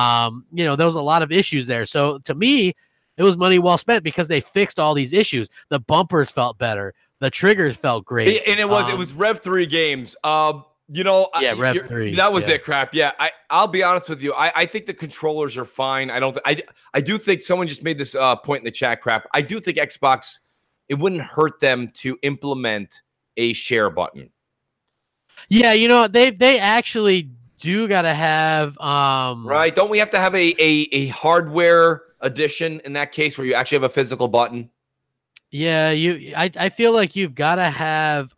was a lot of issues there. So to me, it was money well spent, because they fixed all these issues. The bumpers felt better. The triggers felt great. And it was Rev 3 games. Rev 3. That was it, Crap. Yeah, I'll be honest with you. I think the controllers are fine. I do think someone just made this point in the chat, Crap. I do think Xbox, it wouldn't hurt them to implement a share button. Yeah, they actually do gotta have right. Don't we have to have a hardware edition in that case where you actually have a physical button? Yeah, I feel like you've gotta have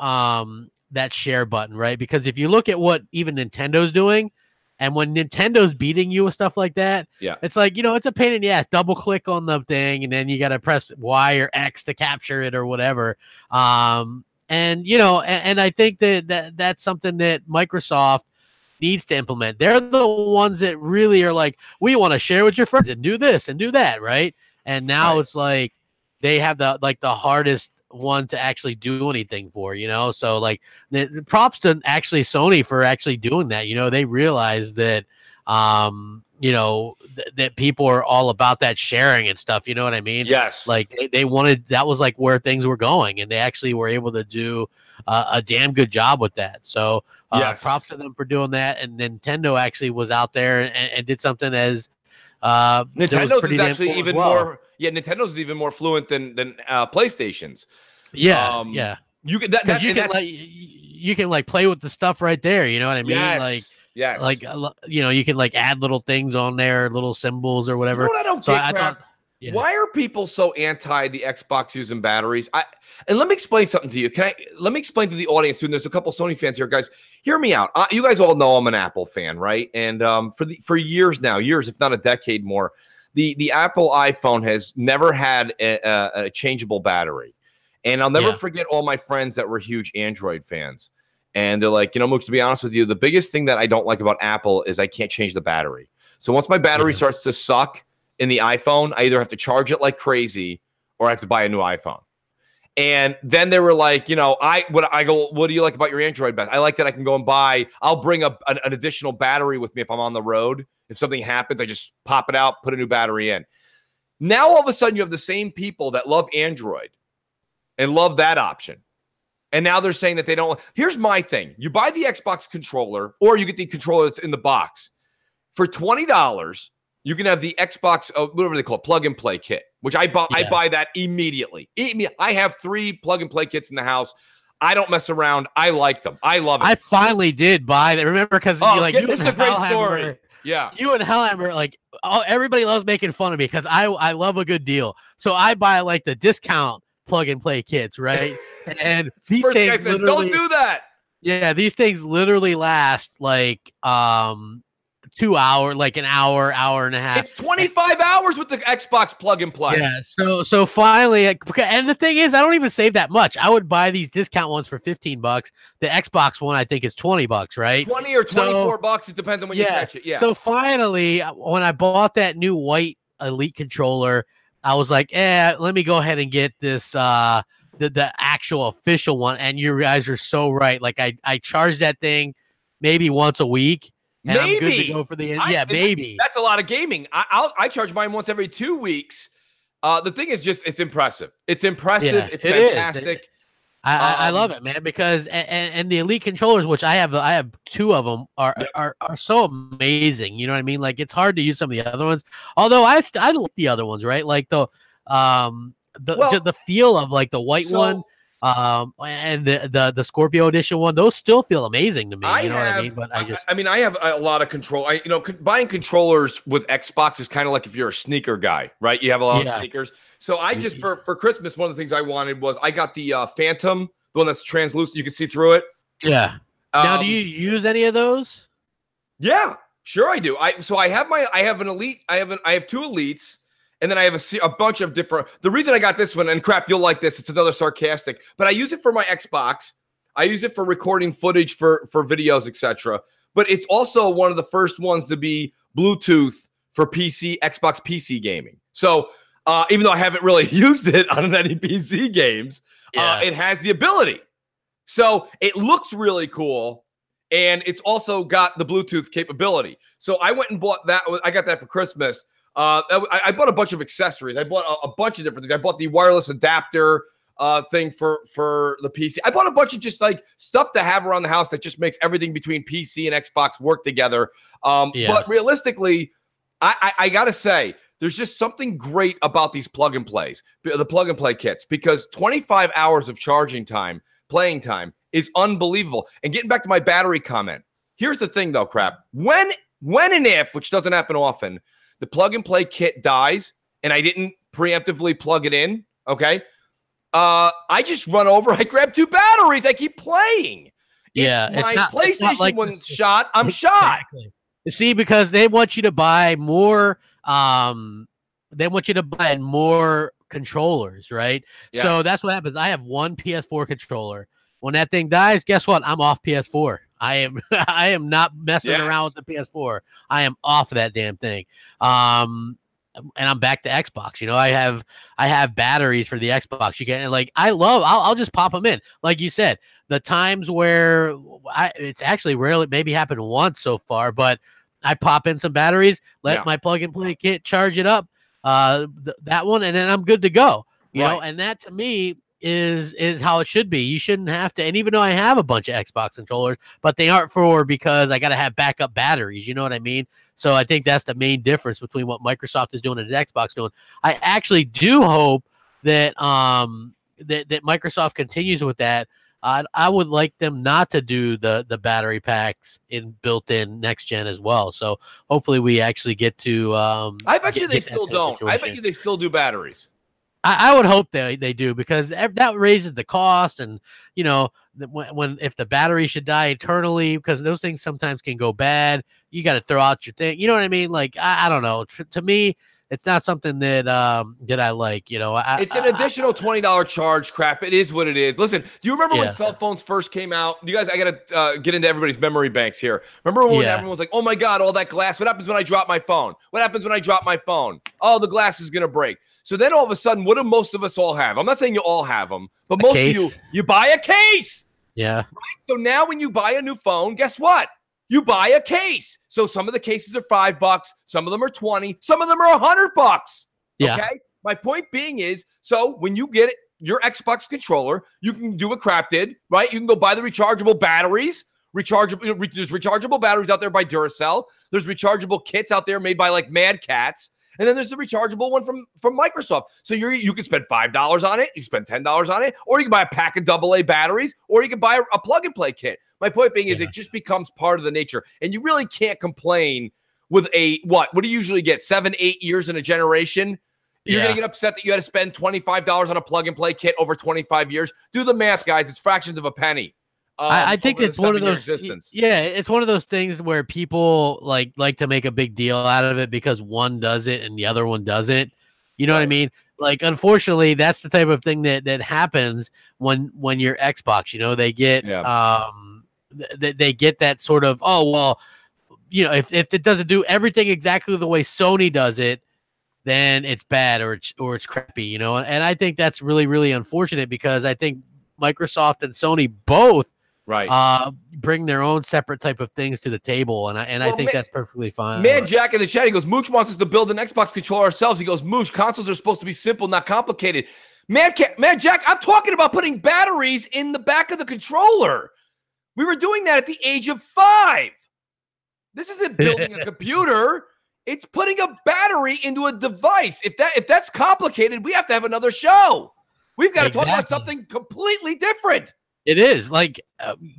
that share button, right? Because if you look at what even Nintendo's doing, And when Nintendo's beating you with stuff like that, it's like, it's a pain in the ass. Double click on the thing, and then you got to press Y or X to capture it or whatever. And I think that's something that Microsoft needs to implement. They're the ones that really are like, we want to share with your friends and do this and do that, right? And now it's like they have the hardest one to actually do anything for, so like the props to actually Sony for actually doing that. They realize that that people are all about that sharing and stuff, you know what I mean? Yes. Like they wanted, that was like where things were going, and they actually were able to do a damn good job with that. So props to them for doing that. And Nintendo actually was out there and did something as Nintendo's is actually even more. Yeah, Nintendo's is even more fluent than PlayStation's. Yeah, You can you can like play with the stuff right there. You know what I mean? Yes. Like you can like add little things on there, little symbols or whatever. You know what I don't get, Crap? Why are people so anti the Xbox using batteries? And let me explain something to you. Let me explain to the audience too. And there's a couple Sony fans here, guys. Hear me out. You guys all know I'm an Apple fan, right? And for years now, if not a decade more, the Apple iPhone has never had a changeable battery. And I'll never forget all my friends that were huge Android fans. And they're like, Mooch, to be honest with you, the biggest thing that I don't like about Apple is I can't change the battery. So once my battery starts to suck in the iPhone, I either have to charge it like crazy or I have to buy a new iPhone. And then they were like, what do you like about your Android battery? I like that I can go and I'll bring an additional battery with me if I'm on the road. If something happens, I just pop it out, put a new battery in. Now, all of a sudden, you have the same people that love Android and love that option. And now they're saying that they don't. Here's my thing. You buy the Xbox controller or you get the controller that's in the box. For $20, you can have the Xbox, whatever they call it, plug and play kit, which I buy that immediately. I have 3 plug and play kits in the house. I don't mess around. I like them. I love it. I finally did buy that. Remember, because this is a great story. Yeah. You and Hellhammer, like, everybody loves making fun of me because I love a good deal. So I buy like the discount plug and play kits, right? And these First things thing I said, don't do that. Yeah, these things literally last like 2 hours, like an hour and a half. It's 25 hours with the Xbox plug and play. Yeah. So finally, and the thing is, I don't even save that much. I would buy these discount ones for $15. The Xbox one, I think, is $20, right? 20 or 24 bucks. It depends on when you catch it. Yeah. So finally, when I bought that new white Elite controller, I was like, let me go ahead and get this the actual official one. And you guys are so right. Like I charge that thing maybe once a week. And I'm good to go for the maybe. That's a lot of gaming. I charge mine once every 2 weeks. The thing is just it's impressive. It's impressive. Yeah, it's fantastic. I love it, man, because and the Elite controllers, which I have 2 of them, are so amazing. You know what I mean? Like it's hard to use some of the other ones. Although I like the other ones, right? Like the feel of like the white one. And the Scorpio edition one, those still feel amazing to me. You know what I mean? But I have a lot of control. Buying controllers with Xbox is kind of like if you're a sneaker guy, right? You have a lot of sneakers. So I just for Christmas, one of the things I wanted was I got the Phantom, the one that's translucent. You can see through it. Yeah. Now, do you use any of those? Yeah, sure I do. I have an Elite. I have 2 Elites. And then I have a bunch of different. The reason I got this one, and Crap, you'll like this. It's another sarcastic, but I use it for my Xbox. I use it for recording footage for videos, etc. But it's also one of the first ones to be Bluetooth for Xbox PC gaming. So even though I haven't really used it on any PC games, it has the ability. So it looks really cool, and it's also got the Bluetooth capability. So I went and bought that. I got that for Christmas. I bought a bunch of accessories. I bought a bunch of different things. I bought the wireless adapter thing for the PC. I bought a bunch of just like stuff to have around the house that just makes everything between PC and Xbox work together. But realistically, I got to say, there's just something great about these plug and plays, the plug and play kits, because 25 hours of charging time, playing time is unbelievable. And getting back to my battery comment, here's the thing though, Crap. When and if, which doesn't happen often, the plug and play kit dies and I didn't preemptively plug it in, okay? I just run over, I grab 2 batteries, I keep playing. Yeah, if my PlayStation one's shot, I'm shot. Exactly. See, because they want you to buy more. They want you to buy more controllers, right? Yes. So that's what happens. I have one PS4 controller. When that thing dies, guess what? I'm off PS4. I am not messing around with the PS4. I am off that damn thing. And I'm back to Xbox. You know, I have batteries for the Xbox. You can, like, I'll just pop them in. Like you said, the times where it's actually rarely, maybe happened once so far, but I pop in some batteries, let my plug and play kit charge it up, that one, and then I'm good to go. You know, and that to me is how it should be. You shouldn't have to, and even though I have a bunch of Xbox controllers, but they aren't because I got to have backup batteries. You know what I mean? So I think that's the main difference between what Microsoft is doing and Xbox doing. I actually do hope that that Microsoft continues with that. I would like them not to do the battery packs built in next gen as well. So hopefully we actually get to. I bet you they still don't. I bet you they still do batteries. I would hope they do, because that raises the cost, and you know, if the battery should die eternally, because those things sometimes can go bad, you got to throw out your thing. You know what I mean? Like I don't know. To me, it's not something that I like. You know, it's an additional $20 charge. Crap, it is what it is. Listen, do you remember when cell phones first came out? You guys, I gotta get into everybody's memory banks here. Remember when everyone was like, "Oh my God, all that glass! What happens when I drop my phone? What happens when I drop my phone? Oh, the glass is gonna break." So then all of a sudden, what do most of us all have? I'm not saying you all have them, but most of you buy a case. Yeah. Right? So now when you buy a new phone, guess what? You buy a case. So some of the cases are $5, some of them are 20, some of them are $100. Yeah. Okay. My point being is, so when you get your Xbox controller, you can do what Crap did, right? You can go buy the rechargeable batteries. There's rechargeable batteries out there by Duracell. There's rechargeable kits out there made by like Mad Cats. And then there's the rechargeable one from Microsoft. So you can spend $5 on it, you can spend $10 on it, or you can buy a pack of AA batteries, or you can buy a plug-and-play kit. My point being is it just becomes part of the nature. And you really can't complain with what do you usually get? 7-8 years in a generation? You're going to get upset that you had to spend $25 on a plug-and-play kit over 25 years. Do the math, guys. It's fractions of a penny. I think it's one of those. Yeah, it's one of those things where people like to make a big deal out of it because one does it and the other one doesn't. You know what I mean? Like, unfortunately, that's the type of thing that happens when you're Xbox. You know, they get they get that sort of, oh well, you know, if it doesn't do everything exactly the way Sony does it, then it's bad or it's crappy. You know, and I think that's really, really unfortunate, because I think Microsoft and Sony both bring their own separate type of things to the table, and I think that's perfectly fine. Man, Jack in the chat, he goes, Mooch wants us to build an Xbox controller ourselves. He goes, Mooch, consoles are supposed to be simple, not complicated. Man, Jack, I'm talking about putting batteries in the back of the controller. We were doing that at the age of 5. This isn't building a computer. It's putting a battery into a device. If that's complicated, we have to have another show. We've got to talk about something completely different. It is like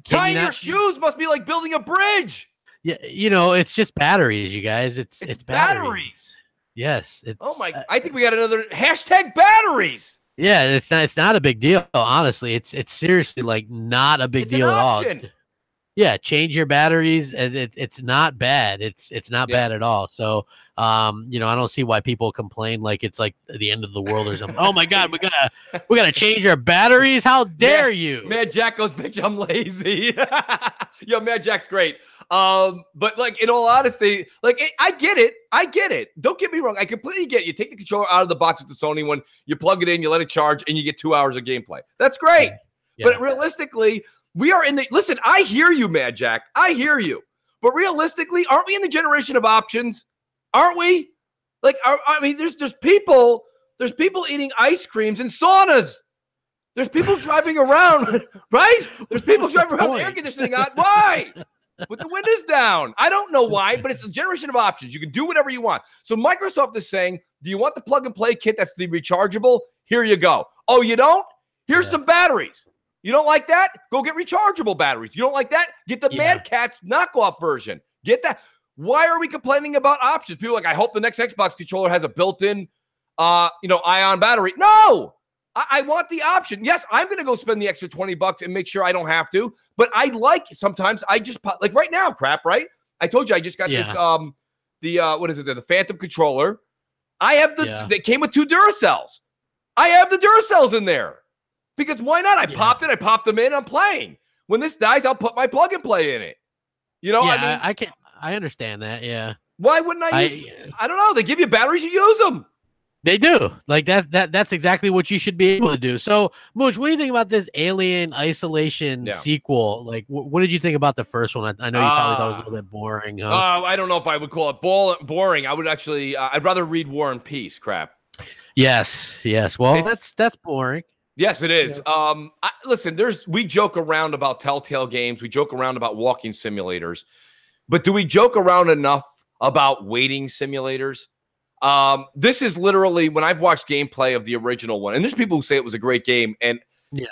tying your shoes must be like building a bridge. Yeah, you know, it's just batteries, you guys. It's batteries. Yes. I think we got another hashtag batteries. Yeah, it's not a big deal, honestly. It's seriously like not a big deal at all. Yeah, change your batteries, and it's not bad. It's not bad at all. So, you know, I don't see why people complain like it's like the end of the world or something. Oh my God, we gotta change our batteries. How dare you? Mad Jack goes, bitch, I'm lazy. Yo, Mad Jack's great. But like, in all honesty, like, I get it. Don't get me wrong. I completely get it. You take the controller out of the box with the Sony one, you plug it in, you let it charge, and you get 2 hours of gameplay. That's great. Yeah. But realistically, we are in the, listen, I hear you, Mad Jack. I hear you. But realistically, aren't we in the generation of options? Aren't we? Like, I mean, there's people eating ice creams in saunas. There's people driving around, right? There's people driving around with air conditioning on. Why? With the windows down. I don't know why, but it's a generation of options. You can do whatever you want. So Microsoft is saying, do you want the plug and play kit that's the rechargeable? Here you go. Oh, you don't? Here's some batteries. You don't like that? Go get rechargeable batteries. You don't like that? Get the Mad Catz knockoff version. Get that. Why are we complaining about options? People are like, I hope the next Xbox controller has a built-in, ion battery. No, I want the option. Yes, I'm going to go spend the extra $20 and make sure I don't have to. But I like, sometimes I just, like right now, Crap, right? I told you I just got this what is it? The Phantom controller. I have they came with 2 Duracells. I have the Duracells in there because why not? I popped it. I popped them in. I'm playing. When this dies, I'll put my plug and play in it. You know, yeah, I mean, I understand that. Yeah. Why wouldn't I use? I don't know. They give you batteries. You use them. They do. Like that's exactly what you should be able to do. So, Mooch, what do you think about this Alien Isolation sequel? Like, what did you think about the first one? I know you probably thought it was a little bit boring. Huh? I don't know if I would call it boring. I would actually, I'd rather read War and Peace. Crap. Yes. Well, that's boring. Yes, it is. Yeah. Listen, we joke around about Telltale games. We joke around about walking simulators, but do we joke around enough about waiting simulators? This is literally when I've watched gameplay of the original one, and there's people who say it was a great game. And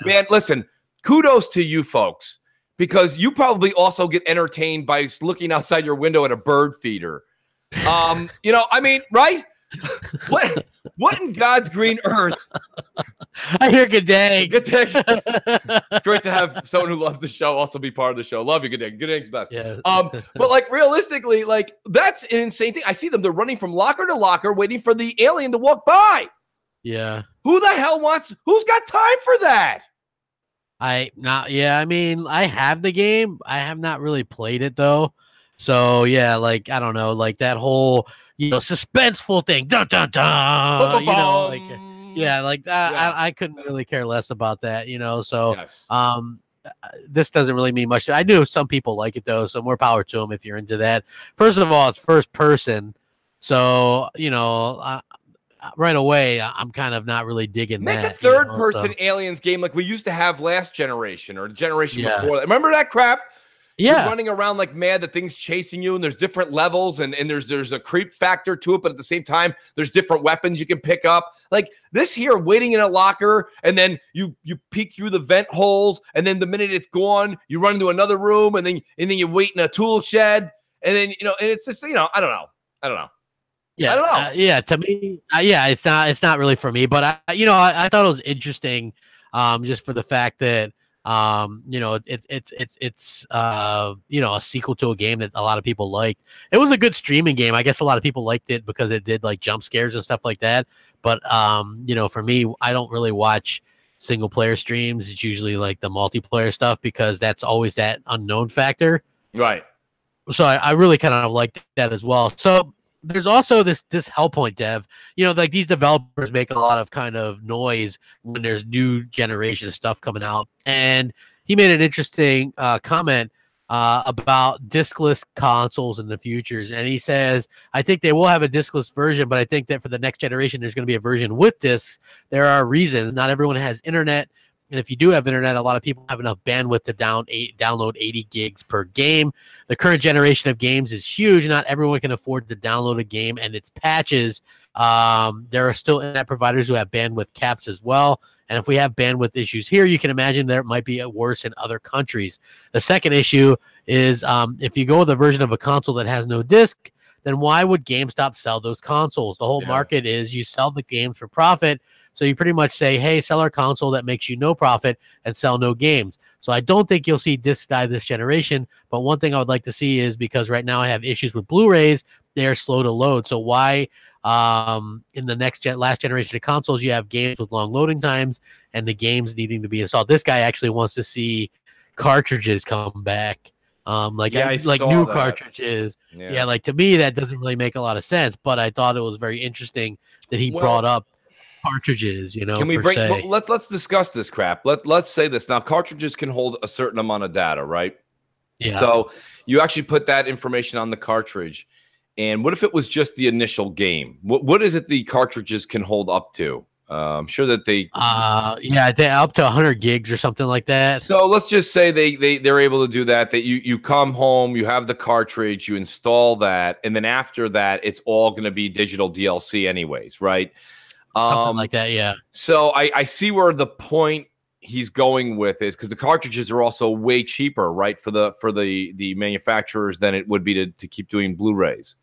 man, listen, kudos to you folks, because you probably also get entertained by looking outside your window at a bird feeder. You know, I mean, right? What in God's green earth? I hear good day. Good day. It's great to have someone who loves the show also be part of the show. Love you, good day. Good day's best. Yeah. But like realistically, like that's an insane thing. I see them. They're running from locker to locker, waiting for the alien to walk by. Yeah. Who the hell who's got time for that? I mean, I have the game. I have not really played it though. So yeah, like I don't know, like that whole suspenseful thing. Dun dun dun. You know, like I couldn't really care less about that, So this doesn't really mean much. I knew some people like it though, so more power to them if you're into that. First of all, it's first person, so right away I'm kind of not really digging that. Make a third person aliens game like we used to have last generation or the generation before that. Remember that crap? Yeah, you're running around like mad, the thing's chasing you, and there's different levels, and there's a creep factor to it, but at the same time, there's different weapons you can pick up. Like this here, waiting in a locker, and then you peek through the vent holes, and then the minute it's gone, you run into another room, and then you wait in a tool shed, and then and it's just I don't know. Yeah, I don't know. To me, it's not really for me, but I thought it was interesting, just for the fact that. It's a sequel to a game that a lot of people liked. It was a good streaming game. I guess a lot of people liked it because it did like jump scares and stuff like that. But for me, I don't really watch single player streams. It's usually like the multiplayer stuff because that's always that unknown factor. Right. So I really kind of like that as well. So there's also this Hellpoint dev, like these developers make a lot of kind of noise when there's new generation stuff coming out. And he made an interesting comment about discless consoles in the futures. And he says, I think they will have a discless version, but I think that for the next generation, there's going to be a version with discs. There are reasons. Not everyone has internet. And if you do have internet, a lot of people have enough bandwidth to download 80 gigs per game. The current generation of games is huge. Not everyone can afford to download a game and its patches. There are still internet providers who have bandwidth caps as well. And if we have bandwidth issues here, you can imagine that it might be worse in other countries. The second issue is if you go with a version of a console that has no disc, then why would GameStop sell those consoles? The whole market is you sell the games for profit. So you pretty much say, hey, sell our console that makes you no profit and sell no games. So I don't think you'll see discs die this generation. But one thing I would like to see is because right now I have issues with Blu-rays, they're slow to load. So why in the last generation of consoles, you have games with long loading times and the games needing to be installed. This guy actually wants to see cartridges come back. Like new cartridges. Yeah, like to me, that doesn't really make a lot of sense. But I thought it was very interesting that he brought up cartridges, can we let's discuss this crap. Let's say this now. Cartridges can hold a certain amount of data, right? Yeah. So you actually put that information on the cartridge, and what if it was just the initial game? What is it the cartridges can hold up to? I'm sure that they're up to 100 gigs or something like that. So let's just say they're able to do that. That you come home, you have the cartridge, you install that, and then after that, it's all going to be digital DLC anyways, right? Something like that, yeah. So I see where the point he's going with is because the cartridges are also way cheaper, right, for the manufacturers than it would be to keep doing Blu-rays.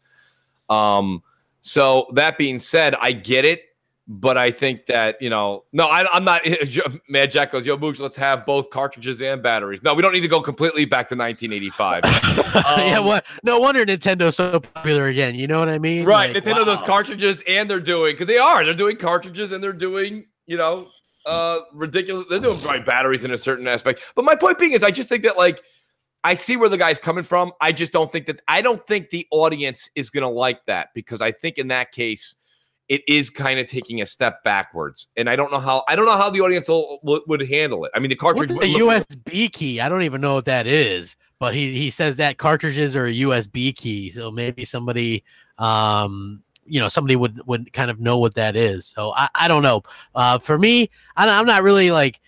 So that being said, I get it. But I think that, no, I'm not. Mad Jack goes, yo, Mooch, let's have both cartridges and batteries. No, we don't need to go completely back to 1985. Yeah, what? No wonder Nintendo's so popular again. You know what I mean? Right. Like, Nintendo does cartridges, and they're doing, because they're doing cartridges, and they're doing, ridiculous. They're doing batteries in a certain aspect. But my point being is, I just think that, like, I see where the guy's coming from. I just don't think the audience is going to like that, because I think in that case, it is kind of taking a step backwards, and I don't know how the audience would handle it. I mean, the cartridge, the USB key. I don't even know what that is, but he says that cartridges are a USB key, so maybe somebody, somebody would kind of know what that is. So I don't know. For me, I'm not really like.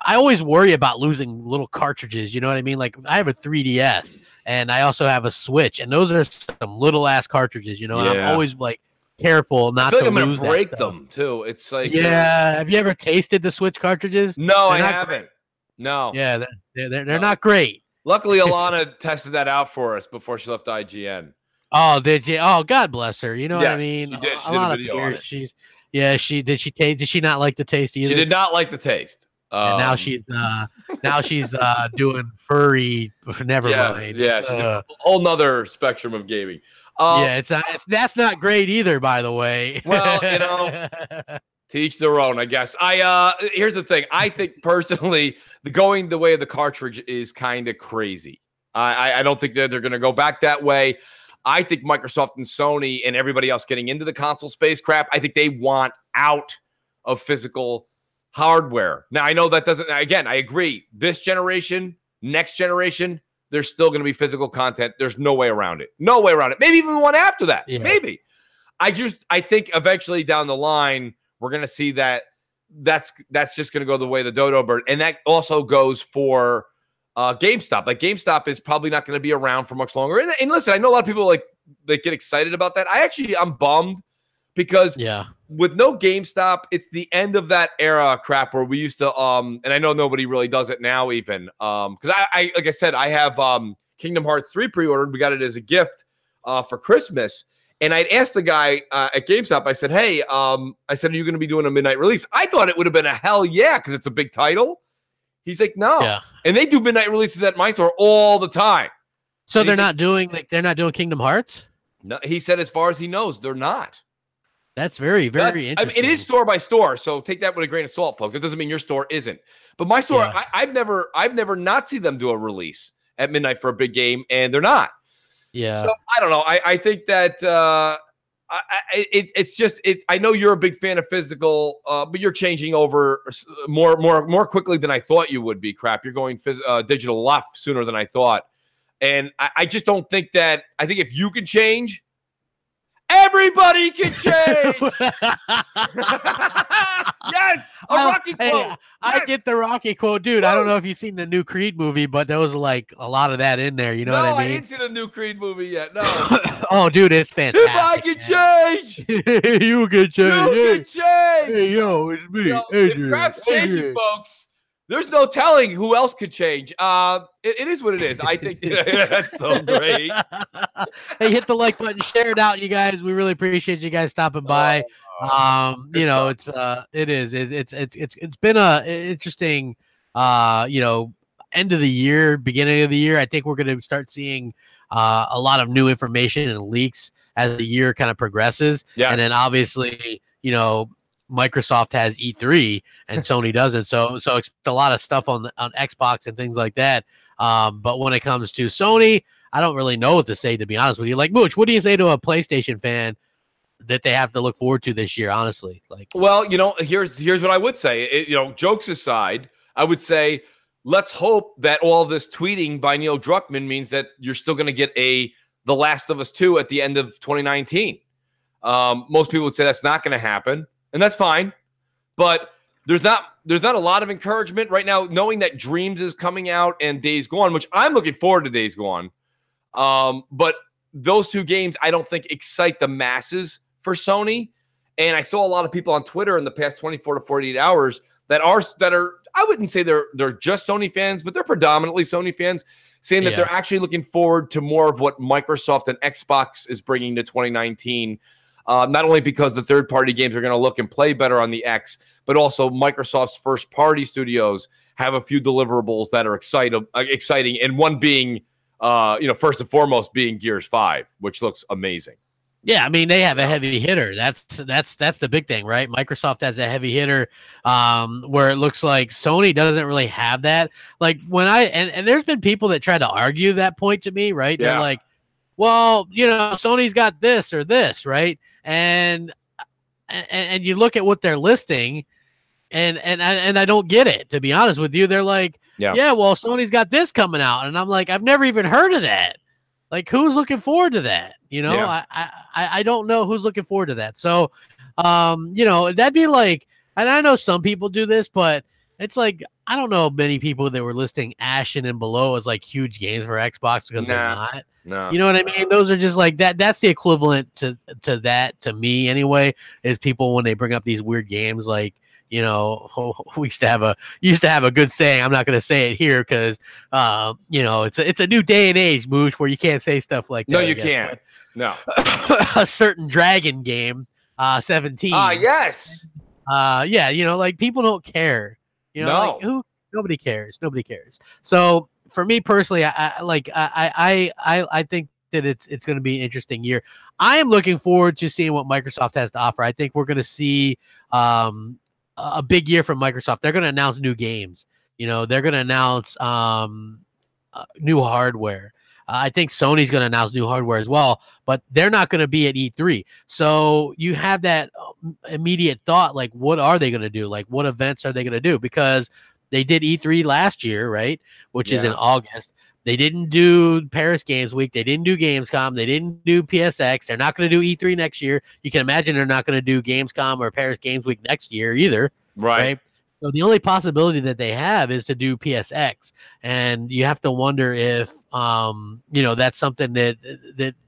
I always worry about losing little cartridges. You know what I mean? Like, I have a 3DS, and I also have a Switch, and those are some little ass cartridges. And I'm always like careful not to lose. I'm gonna break them too. It's like, have you ever tasted the Switch cartridges? No, I haven't. No. Yeah, they're not great. Luckily, Alana tested that out for us before she left IGN. Oh, did you? Oh, God bless her. You know what I mean? She did. She did a video on it. Did she taste? Did she not like the taste either? She did not like the taste. And now she's doing furry. Never mind. Yeah, she's a whole nother spectrum of gaming. That's not great either, by the way. Well, to each their own, I guess. Here's the thing. I think personally, going the way of the cartridge is kind of crazy. I don't think that they're going to go back that way. I think Microsoft and Sony and everybody else getting into the console space crap, I think they want out of physical hardware. Now, I know that doesn't, again, I agree. This generation, next generation, there's still going to be physical content. There's no way around it. No way around it. Maybe even the one after that. Yeah. Maybe. I think eventually down the line, we're going to see that's just going to go the way of the dodo bird. And that also goes for GameStop. Like, GameStop is probably not going to be around for much longer. And listen, I know a lot of people they get excited about that. I'm bummed because with no GameStop, it's the end of that era crap where we used to and I know nobody really does it now even because I like I said, I have Kingdom Hearts 3 pre-ordered. We got it as a gift for Christmas. And I'd asked the guy at GameStop, I said, hey, are you going to be doing a midnight release? I thought it would have been a hell yeah, because it's a big title. He's like, no. Yeah. And they do midnight releases at my store all the time. So they're not doing Kingdom Hearts? No, he said as far as he knows, they're not. That's very, very interesting. I mean, it is store by store, so take that with a grain of salt, folks. It doesn't mean your store isn't. But my store, I've never not seen them do a release at midnight for a big game, and they're not. Yeah. So I don't know. I think that it's just I know you're a big fan of physical, but you're changing over more quickly than I thought you would be. Crap, you're going digital a lot sooner than I thought, and I just don't think that. I think if you can change, everybody can change. Yes, Rocky quote. Yes. I get the Rocky quote, dude. I don't know if you've seen the new Creed movie, but there was like a lot of that in there. You know what I mean? I didn't see the new Creed movie yet. No. Oh, dude, it's fantastic. If I can change, you can change. You can change. Hey, yo, it's me. If crap's changing, folks, there's no telling who else could change. It is what it is. I think that's so great. Hey, hit the like button, share it out, you guys. We really appreciate you guys stopping by. It's been a interesting end of the year, beginning of the year. I think we're going to start seeing a lot of new information and leaks as the year kind of progresses. Yeah. And then obviously, Microsoft has E3 and Sony doesn't. So expect a lot of stuff on Xbox and things like that. But when it comes to Sony, I don't really know what to say, to be honest with you. Like, Mooch, what do you say to a PlayStation fan that they have to look forward to this year, honestly? Like, well, here's what I would say. Jokes aside, I would say let's hope that all this tweeting by Neil Druckmann means that you're still going to get The Last of Us 2 at the end of 2019. Most people would say that's not going to happen, and that's fine. But there's not a lot of encouragement right now, knowing that Dreams is coming out and Days Gone, which I'm looking forward to Days Gone. But those two games, I don't think excite the masses for Sony. And I saw a lot of people on Twitter in the past 24 to 48 hours that are I wouldn't say they're just Sony fans, but they're predominantly Sony fans, saying that they're actually looking forward to more of what Microsoft and Xbox is bringing to 2019. Not only because the third-party games are going to look and play better on the X, but also Microsoft's first-party studios have a few deliverables that are exciting, and one being, first and foremost, being Gears 5, which looks amazing. Yeah, I mean, they have a heavy hitter. That's the big thing, right? Microsoft has a heavy hitter, where it looks like Sony doesn't really have that. Like when and there's been people that try to argue that point to me, right? Yeah. They're like, well, Sony's got this or this, right? And you look at what they're listing, and I don't get it, to be honest with you. They're like, yeah, well, Sony's got this coming out, and I'm like, I've never even heard of that. Like, who's looking forward to that? I don't know who's looking forward to that. So, that'd be like, and I know some people do this, but it's like, I don't know many people that were listing Ashen and Below as like huge games for Xbox, because they're not. No. You know what I mean? Those are just like that. That's the equivalent to that to me anyway, is people when they bring up these weird games like, we used to have a good saying. I'm not going to say it here because, it's a new day and age, Mooch, where you can't say stuff like that. No, you can't. No. A certain dragon game, 17. Yes. Like people don't care. No. Like nobody cares. Nobody cares. So for me personally, I think that it's going to be an interesting year. I am looking forward to seeing what Microsoft has to offer. I think we're going to see a big year from Microsoft. They're going to announce new games. They're going to announce new hardware. I think Sony's going to announce new hardware as well, but they're not going to be at E3. So you have that immediate thought, like, what are they going to do? Like, what events are they going to do? Because they did E3 last year, right? Which is in August. They didn't do Paris Games Week. They didn't do Gamescom. They didn't do PSX. They're not going to do E3 next year. You can imagine they're not going to do Gamescom or Paris Games Week next year either. Right? So the only possibility that they have is to do PSX. And you have to wonder if, that's something that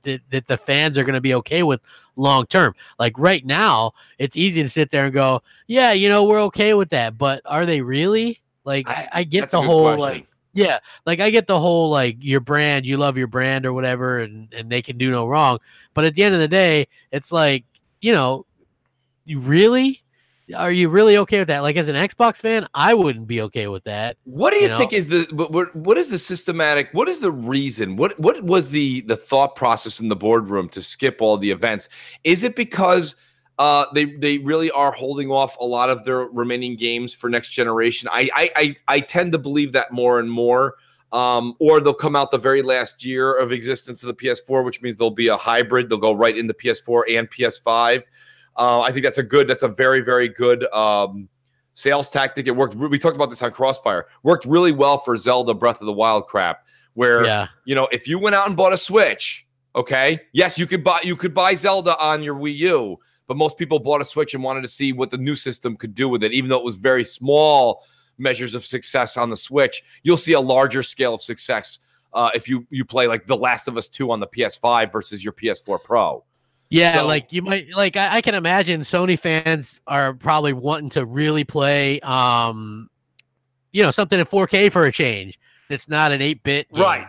the fans are going to be okay with long term. Like right now, it's easy to sit there and go, yeah, we're okay with that. But are they really? Like, I get the whole, question. I get the whole, like, your brand, you love your brand or whatever, and they can do no wrong. But at the end of the day, it's like, you really? Are you really okay with that? Like, as an Xbox fan, I wouldn't be okay with that. What do you think is what is the systematic, what is the reason? What was the thought process in the boardroom to skip all the events? Is it because they really are holding off a lot of their remaining games for next generation? I tend to believe that more and more. Or they'll come out the very last year of existence of the PS4, which means there'll be a hybrid. They'll go right into PS4 and PS5. I think that's a very, very good sales tactic. It worked. We talked about this on Crossfire. Worked really well for Zelda Breath of the Wild crap, where if you went out and bought a Switch, okay, yes, you could buy Zelda on your Wii U, but most people bought a Switch and wanted to see what the new system could do with it, even though it was very small measures of success on the Switch. You'll see a larger scale of success if you play like The Last of Us 2 on the PS5 versus your PS4 Pro. Yeah, so, like you might, like I can imagine Sony fans are probably wanting to really play, something in 4K for a change. It's not an 8-bit game. Right.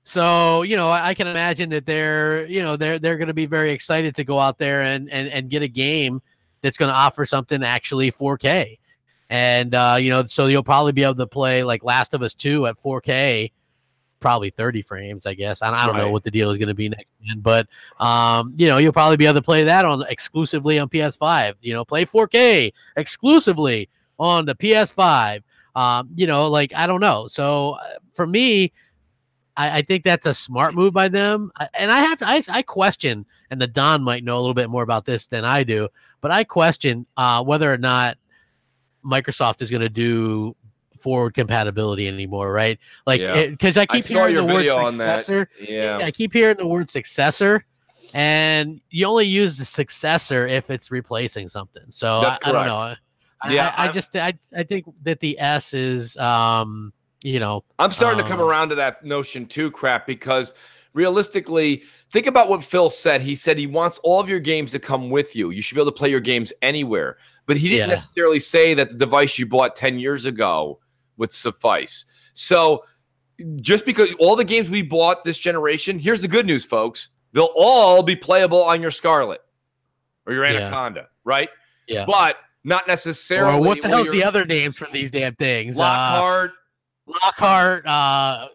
So, I can imagine that they're going to be very excited to go out there and get a game that's going to offer something actually 4K. And, so you'll probably be able to play like Last of Us 2 at 4K. Probably 30 frames, I guess. I don't know what the deal is going to be next gen, but you'll probably be able to play that exclusively on PS5. Play 4K exclusively on the PS5. I don't know. So for me, I think that's a smart move by them. And I question, and the Don might know a little bit more about this than I do, but I question whether or not Microsoft is going to do forward compatibility anymore, right? Like, because I keep hearing the word successor. I keep hearing the word successor, and you only use the successor if it's replacing something. So I don't know. I think that the S is, I'm starting to come around to that notion too, crap, because realistically, think about what Phil said. He said he wants all of your games to come with you. You should be able to play your games anywhere. But he didn't necessarily say that the device you bought 10 years ago would suffice. So just because all the games we bought this generation, here's the good news, folks. They'll all be playable on your Scarlet. or your Anaconda, right? Yeah. But not necessarily. Or what the hell's the other names for these damn things? Lockhart, Cloud,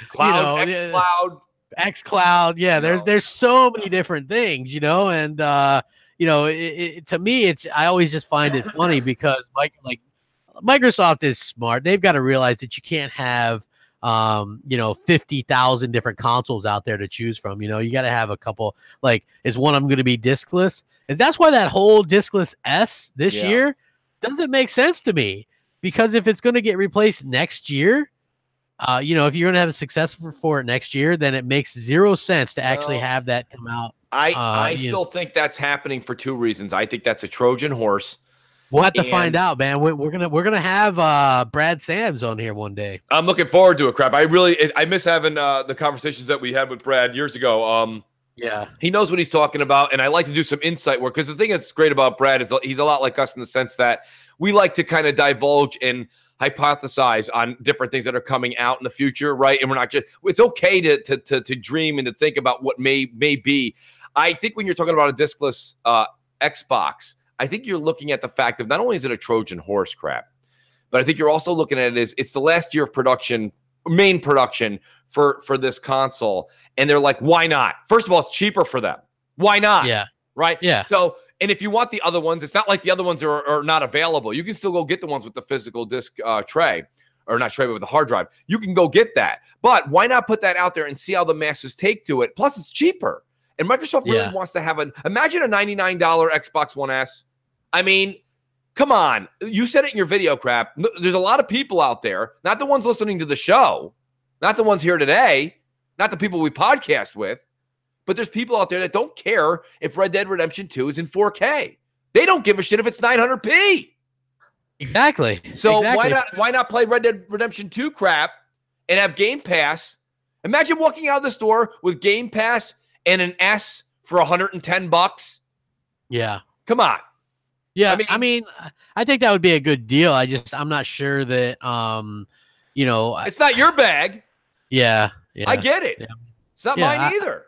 Cloud, XCloud. Yeah, there's so many different things, and to me, I always just find it funny because Microsoft is smart. They've got to realize that you can't have 50,000 different consoles out there to choose from. You got to have a couple. Is one of them going to be discless? And that's why that whole discless S this year doesn't make sense to me. Because if it's going to get replaced next year, if you're going to have a success for it next year, then it makes zero sense to actually have that come out. I still think that's happening for two reasons. I think that's a Trojan horse. We'll have to find out, man. We're gonna have Brad Sams on here one day. I'm looking forward to it, Crap. I miss having the conversations that we had with Brad years ago. Yeah, he knows what he's talking about, and I like to do some insight work because the thing that's great about Brad is he's a lot like us in the sense that we like to kind of divulge and hypothesize on different things that are coming out in the future, right? And we're not it's okay to dream and to think about what may be. I think when you're talking about a discless Xbox, I think you're looking at the fact of not only is it a Trojan horse, Crap, but I think you're also looking at it as it's the last year of production, main production for this console. And they're like, why not? First of all, it's cheaper for them. Why not? Yeah. Right? Yeah. So, and if you want the other ones, it's not like the other ones are not available. You can still go get the ones with the physical disc tray, or not tray, but with the hard drive. You can go get that. But why not put that out there and see how the masses take to it? Plus, it's cheaper. And Microsoft really wants to have imagine a $99 Xbox One S. I mean, come on. You said it in your video, Crap. There's a lot of people out there, not the ones listening to the show, not the ones here today, not the people we podcast with, but there's people out there that don't care if Red Dead Redemption 2 is in 4K. They don't give a shit if it's 900p. Exactly. So why not play Red Dead Redemption 2, Crap, and have Game Pass? Imagine walking out of the store with Game Pass and an S for $110. Yeah. Come on. Yeah. I mean, I think that would be a good deal. I'm not sure that, it's not your bag. Yeah. I get it. Yeah. It's not mine either.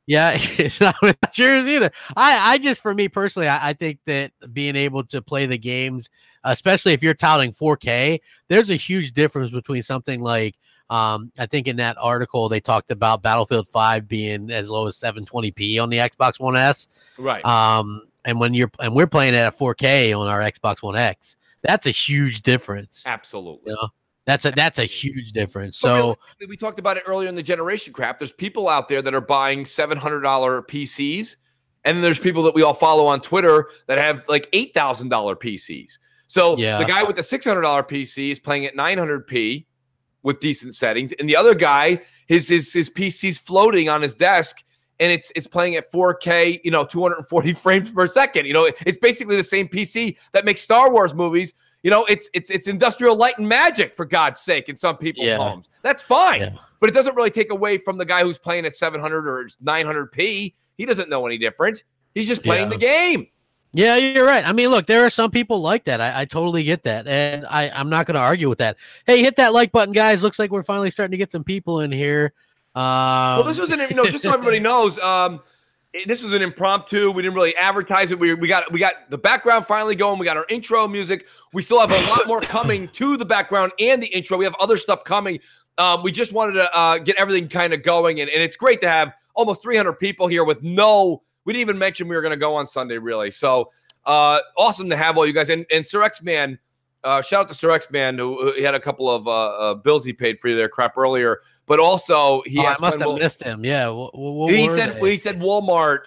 Yeah. It's not yours either. I just, for me personally, I think that being able to play the games, especially if you're touting 4K, there's a huge difference between something like, I think in that article they talked about Battlefield 5 being as low as 720p on the Xbox One S. Right. And we're playing it at 4K on our Xbox One X. That's a huge difference. Absolutely. That's a huge difference. So we talked about it earlier in the generation, Crap. There's people out there that are buying $700 PCs, and then there's people that we all follow on Twitter that have like $8,000 PCs. So the guy with the $600 PC is playing at 900p with decent settings, and the other guy, his PC's floating on his desk, and it's playing at 4K, 240 frames per second. It's basically the same PC that makes Star Wars movies. It's industrial light and magic, for God's sake, in some people's homes. That's fine, but it doesn't really take away from the guy who's playing at 700 or 900p. He doesn't know any different. He's just playing the game. Yeah, you're right. I mean, look, there are some people like that. I totally get that, and I'm not going to argue with that. Hey, hit that like button, guys. Looks like we're finally starting to get some people in here. Well, this was just so everybody knows, this was an impromptu. We didn't really advertise it. We got the background finally going. We got our intro music. We still have a lot more coming to the background and the intro. We have other stuff coming. We just wanted to get everything kind of going, and it's great to have almost 300 people here with we didn't even mention we were going to go on Sunday, really. So awesome to have all you guys. And Sir X-Man, shout out to Sir X-Man, who he had a couple of bills he paid for you there, Crap, earlier. But also, I must have missed him. Yeah. He said Walmart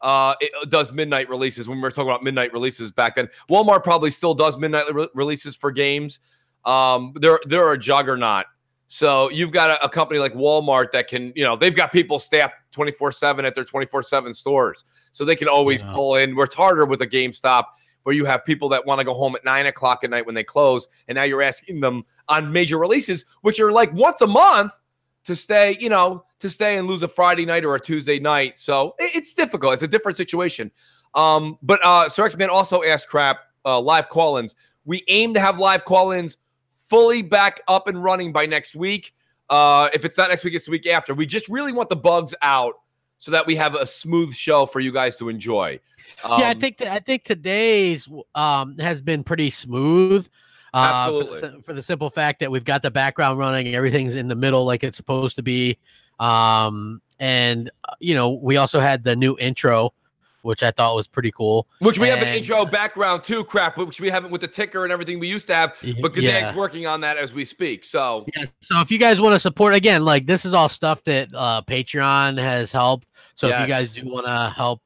it does midnight releases. When we were talking about midnight releases back then, Walmart probably still does midnight releases for games. They're a juggernaut. So you've got a company like Walmart that can, they've got people staffed 24/7 at their 24/7 stores, so they can always pull in. Where it's harder with a GameStop, where you have people that want to go home at 9 o'clock at night when they close, and now you're asking them on major releases, which are like once a month, to stay and lose a Friday night or a Tuesday night. So it's difficult. It's a different situation. But Sir X-Man also asked, Crap, live call-ins. We aim to have live call-ins fully back up and running by next week. If it's not next week, it's the week after. We just really want the bugs out so that we have a smooth show for you guys to enjoy. Yeah, I think today's has been pretty smooth. Absolutely. For the simple fact that we've got the background running and everything's in the middle like it's supposed to be. And you know, we also had the new intro, which I thought was pretty cool. Which we have an intro background too, crap, which we haven't with the ticker and everything we used to have. But Gadang's working on that as we speak. So yeah. So if you guys want to support, again, like this is all stuff that Patreon has helped. So if you guys do want to help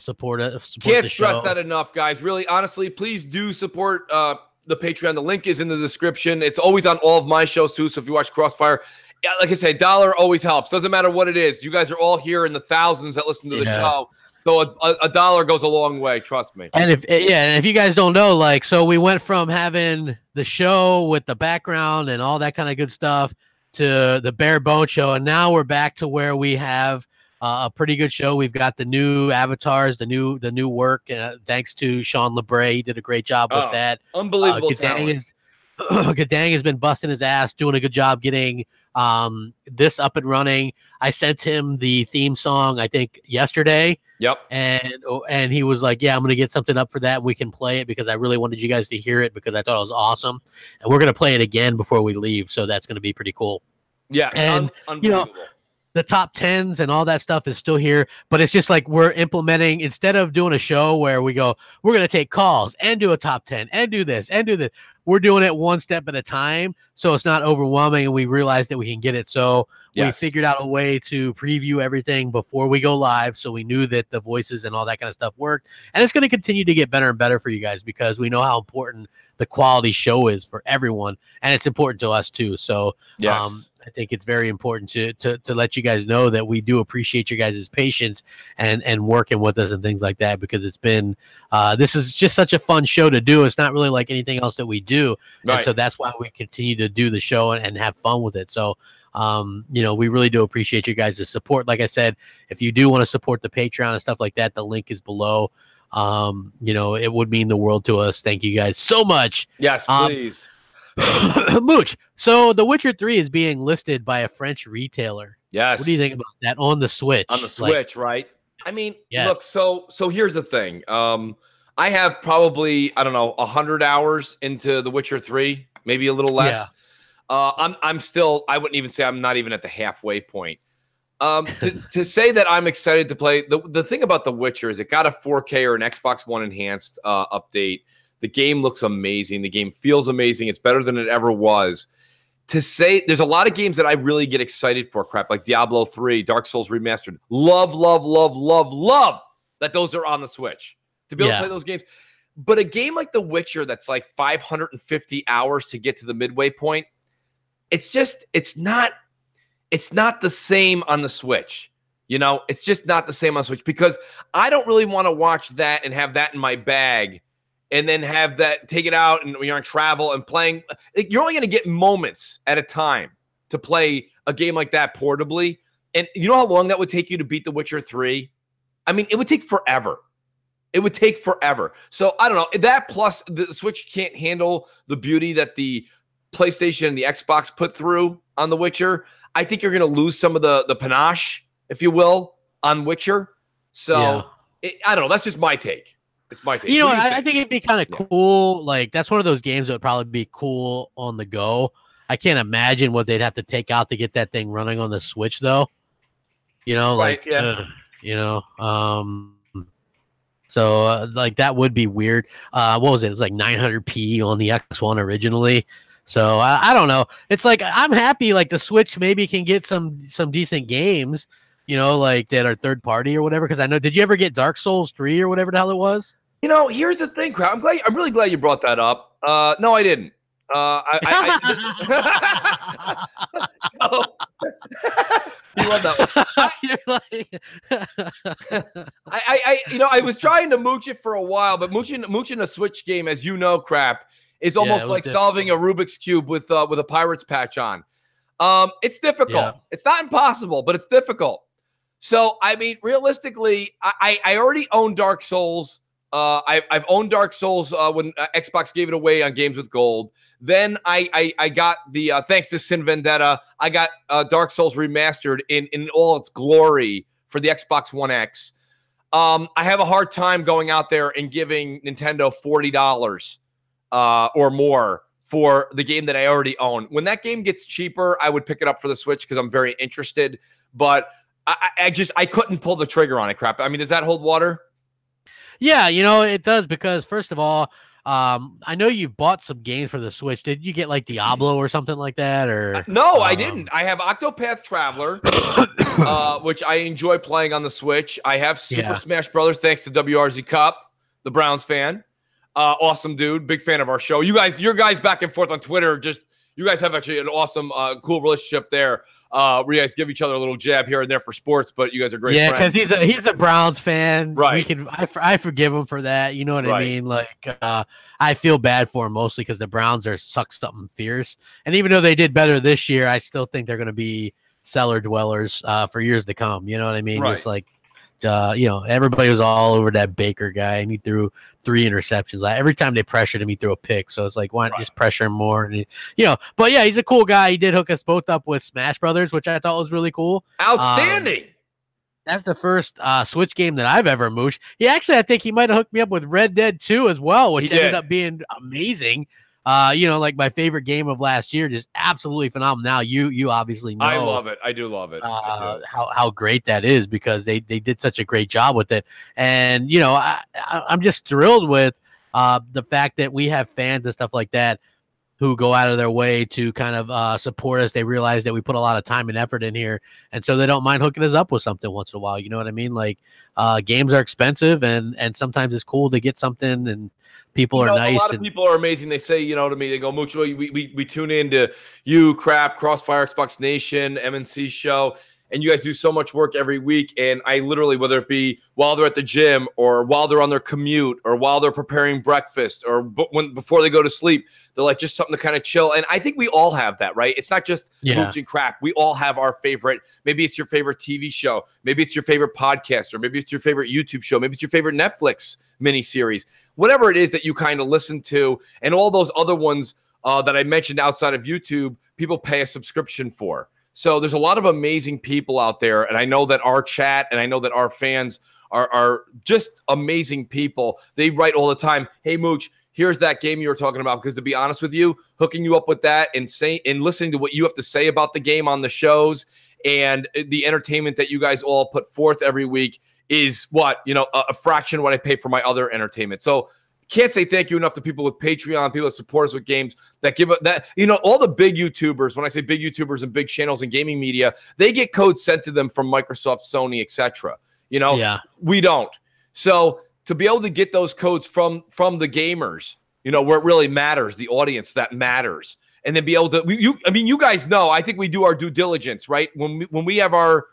support it, can't stress that enough, guys. Really, honestly, please do support the Patreon. The link is in the description. It's always on all of my shows too. So if you watch Crossfire, yeah, like I said, $1 always helps. Doesn't matter what it is. You guys are all here in the thousands that listen to the show. So a $1 goes a long way, trust me. And if you guys don't know, like, so we went from having the show with the background and all that kind of good stuff to the bare bone show, and now we're back to where we have a pretty good show. We've got the new avatars, the new work. Thanks to Sean LeBray, he did a great job with that. Unbelievable talent. Gadang has been busting his ass, doing a good job getting this up and running. I sent him the theme song, I think, yesterday. Yep. And he was like, yeah, I'm going to get something up for that. And we can play it because I really wanted you guys to hear it because I thought it was awesome. And we're going to play it again before we leave. So that's going to be pretty cool. Yeah. And, you know, the top 10s and all that stuff is still here, but it's just like we're implementing, instead of doing a show where we go, we're going to take calls and do a top 10 and do this and do this. We're doing it one step at a time. So it's not overwhelming. And we realize that we can get it. So we figured out a way to preview everything before we go live. So we knew that the voices and all that kind of stuff worked. And it's going to continue to get better and better for you guys because we know how important the quality show is for everyone. And it's important to us too. So, I think it's very important to let you guys know that we do appreciate your guys' patience and working with us and things like that, because it's been this is just such a fun show to do. It's not really like anything else that we do. Right. And so that's why we continue to do the show and have fun with it. So you know, we really do appreciate you guys' support. Like I said, if you do want to support the Patreon and stuff like that, the link is below. You know, it would mean the world to us. Thank you guys so much. Yes, please. Mooch, so The Witcher 3 is being listed by a French retailer. Yes. What do you think about that on the Switch? On the Switch, right? I mean, look, so here's the thing. I have probably, I don't know, 100 hours into The Witcher 3, maybe a little less. Yeah. I'm still, I wouldn't even say I'm not even at the halfway point. To say that I'm excited to play, the thing about The Witcher is it got a 4K or an Xbox One enhanced update. The game looks amazing. The game feels amazing. It's better than it ever was. To say, there's a lot of games that I really get excited for, crap, like Diablo 3, Dark Souls Remastered. Love that those are on the Switch. To be able to play those games. But a game like The Witcher that's like 550 hours to get to the midway point, it's not the same on the Switch. You know, it's just not the same on the Switch because I don't really want to watch that and have that in my bag and then have that, take it out and you're on travel and playing. You're only going to get moments at a time to play a game like that portably. And you know how long that would take you to beat The Witcher 3? I mean, it would take forever. It would take forever. So I don't know. That plus the Switch can't handle the beauty that the PlayStation and the Xbox put through on The Witcher. I think you're going to lose some of the panache, if you will, on Witcher. So I don't know. That's just my take. It's my take. You know, I think it'd be kind of cool. Like, that's one of those games that would probably be cool on the go. I can't imagine what they'd have to take out to get that thing running on the Switch, though. You know, like, you know, so like that would be weird. What was it? It was like 900p on the X1 originally. So I don't know. It's like I'm happy like the Switch maybe can get some decent games, you know, like that are third party or whatever. Because I know, did you ever get Dark Souls 3 or whatever the hell it was? You know, here's the thing, crowd. I'm really glad you brought that up. No, I didn't. So, you love that one. You know, I was trying to mooch it for a while, but mooching a Switch game, as you know, crap, is almost like solving a Rubik's Cube with a Pirates patch on. It's difficult. Yeah. It's not impossible, but it's difficult. So, I mean, realistically, I already own Dark Souls. I've owned Dark Souls when Xbox gave it away on Games with Gold. Then I got thanks to Sin Vendetta, I got Dark Souls Remastered in all its glory for the Xbox One X. I have a hard time going out there and giving Nintendo $40 or more for the game that I already own. When that game gets cheaper, I would pick it up for the Switch because I'm very interested. But I couldn't pull the trigger on it. Crap. I mean, does that hold water? Yeah, you know, it does because first of all, I know you've bought some games for the Switch. Did you get like Diablo or something like that? Or no, I didn't. I have Octopath Traveler, which I enjoy playing on the Switch. I have Super Smash Brothers, thanks to WRZ Cup, the Browns fan. Awesome dude, big fan of our show. Your guys back and forth on Twitter, you guys have actually an awesome, cool relationship there. Where you guys give each other a little jab here and there for sports, but you guys are great friends. Yeah, because he's a Browns fan. Right. I forgive him for that. You know what I mean? Like, I feel bad for him mostly because the Browns suck something fierce. And even though they did better this year, I still think they're going to be cellar dwellers for years to come. You know what I mean? Right. Just like, you know, everybody was all over that Baker guy, and he threw 3 interceptions. Like, every time they pressured him, he threw a pick. So it's like, why not just pressure him more? And you know, but yeah, he's a cool guy. He did hook us both up with Smash Brothers, which I thought was really cool. Outstanding. That's the first Switch game that I've ever mooched. I think he might have hooked me up with Red Dead 2 as well, which ended up being amazing. You know, like my favorite game of last year, just absolutely phenomenal. Now you obviously know. I love it. I do love it. How great that is because they did such a great job with it. And, you know, I'm just thrilled with the fact that we have fans and stuff like that who go out of their way to kind of support us. They realize that we put a lot of time and effort in here. And so they don't mind hooking us up with something once in a while. You know what I mean? Like games are expensive and sometimes it's cool to get something and people are nice. A lot of people are amazing. They say, you know, to me, they go, Mooch, we tune in to you, Crap, Crossfire, Xbox Nation, MNC show, and you guys do so much work every week. And I literally, whether it be while they're at the gym or while they're on their commute or while they're preparing breakfast or before they go to sleep, they're like just something to kind of chill. And I think we all have that, right? It's not just Mooch and Crap. We all have our favorite. Maybe it's your favorite TV show. Maybe it's your favorite podcast, or maybe it's your favorite YouTube show. Maybe it's your favorite Netflix miniseries. Whatever it is that you kind of listen to, and all those other ones that I mentioned outside of YouTube, people pay a subscription for. So there's a lot of amazing people out there, and I know that our chat and I know that our fans are just amazing people. They write all the time, hey, Mooch, here's that game you were talking about, because to be honest with you, hooking you up with that and listening to what you have to say about the game on the shows and the entertainment that you guys all put forth every week is a fraction of what I pay for my other entertainment. So can't say thank you enough to people with Patreon, people that support us with games, that give that, all the big YouTubers. When I say big YouTubers and big channels and gaming media, they get codes sent to them from Microsoft, Sony, etc. We don't. So to be able to get those codes from the gamers, where it really matters, the audience that matters, and then be able to, you guys know, I think we do our due diligence, right? When we have our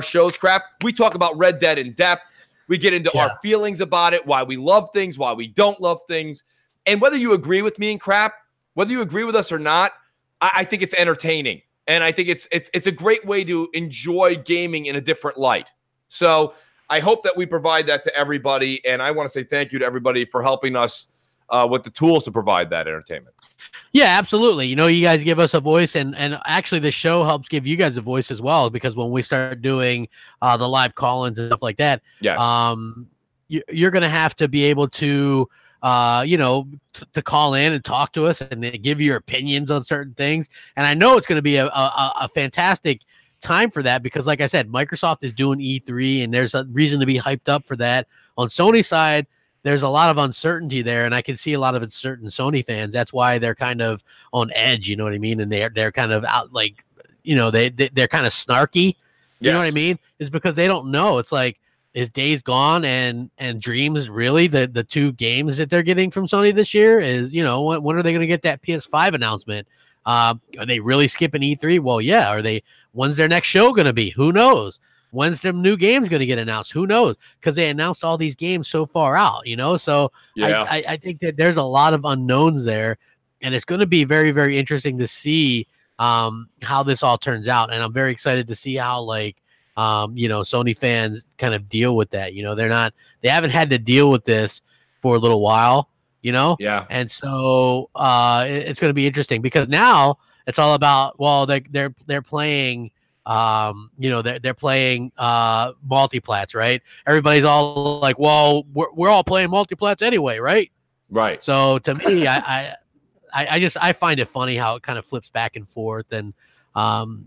shows, Crap, we talk about Red Dead in depth. We get into our feelings about it, why we love things, why we don't love things. And whether you agree with me and Crap, whether you agree with us or not, I think it's entertaining. And I think it's a great way to enjoy gaming in a different light. So I hope that we provide that to everybody. And I want to say thank you to everybody for helping us with the tools to provide that entertainment. Yeah, absolutely. You guys give us a voice, and actually the show helps give you guys a voice as well, because when we start doing the live call-ins and stuff like that, you're going to have to be able to, to call in and talk to us and give your opinions on certain things. And I know it's going to be a fantastic time for that, because like I said, Microsoft is doing E3 and there's a reason to be hyped up for that. On Sony's side, there's a lot of uncertainty there, and I can see a lot of uncertain Sony fans. That's why they're kind of on edge, you know what I mean? And they're kind of out, like, they're kind of snarky, you know what I mean? It's because they don't know. It's like, is Days Gone and Dreams really the two games that they're getting from Sony this year? Is, when are they going to get that PS5 announcement? Are they really skipping E3? Well, yeah. When's their next show going to be? Who knows? When's the new games going to get announced? Who knows? Because they announced all these games so far out, So I think that there's a lot of unknowns there, and it's going to be very, very interesting to see how this all turns out. And I'm very excited to see how, Sony fans kind of deal with that. They haven't had to deal with this for a little while, Yeah. And so it's going to be interesting, because now it's all about, they're playing You know, they're playing multiplats, right? Everybody's all like, well, we're all playing multiplats anyway, right? Right. So to me, I find it funny how it kind of flips back and forth, and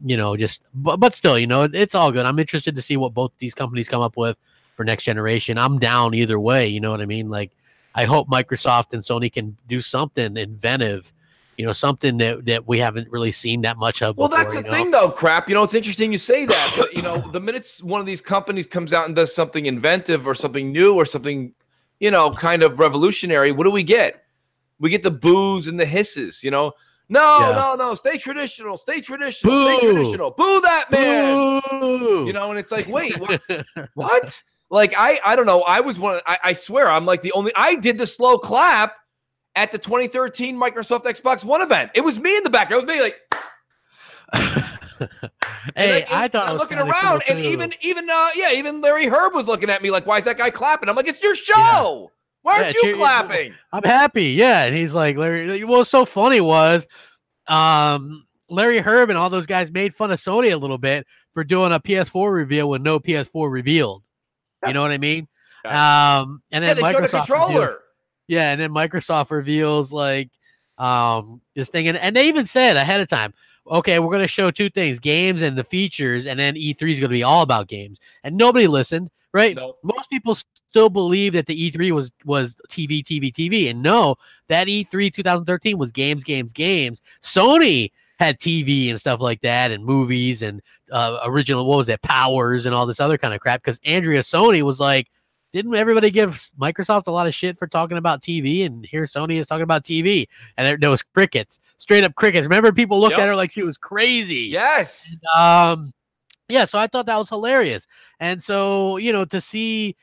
you know, but still, you know, it's all good. I'm interested to see what both these companies come up with for next generation. I'm down either way. You know what I mean? Like, I hope Microsoft and Sony can do something inventive, you know, something that we haven't really seen that much of before. Well, that's the thing, though, Crap. You know, it's interesting you say that, but, you know, the minute one of these companies comes out and does something inventive or something new or something, you know, kind of revolutionary, what do we get? We get the boos and the hisses, you know. No, stay traditional, stay traditional, Boo. stay traditional. Boo that man. Boo. You know, and it's like, wait, what? Like, I don't know. I swear, I'm like the only, I did the slow clap at the 2013 Microsoft Xbox One event. It was me in the back. It was me like, hey, I thought I'm I was looking kinda around, cool and too. even Larry Herb was looking at me like, why is that guy clapping? I'm like, it's your show. Why aren't you clapping? I'm happy. Yeah. And he's like, Larry, what was so funny was Larry Herb and all those guys made fun of Sony a little bit for doing a PS4 reveal with no PS4 revealed. You know what I mean? And then they showed the controller. And then Microsoft reveals like this thing, and they even said ahead of time, okay, we're going to show two things, games and the features, and then E3 is going to be all about games. And nobody listened, right? Nope. Most people still believe that the E3 was TV, and no, that E3 2013 was games. Sony had TV and stuff like that, and movies and original, what was it, Powers and all this other kind of crap, because Andrea Sony was like, didn't everybody give Microsoft a lot of shit for talking about TV? And here Sony is talking about TV. And there was crickets, straight up crickets. Remember, people looked at her like she was crazy. Yes. Yeah, so I thought that was hilarious. And so, you know, to see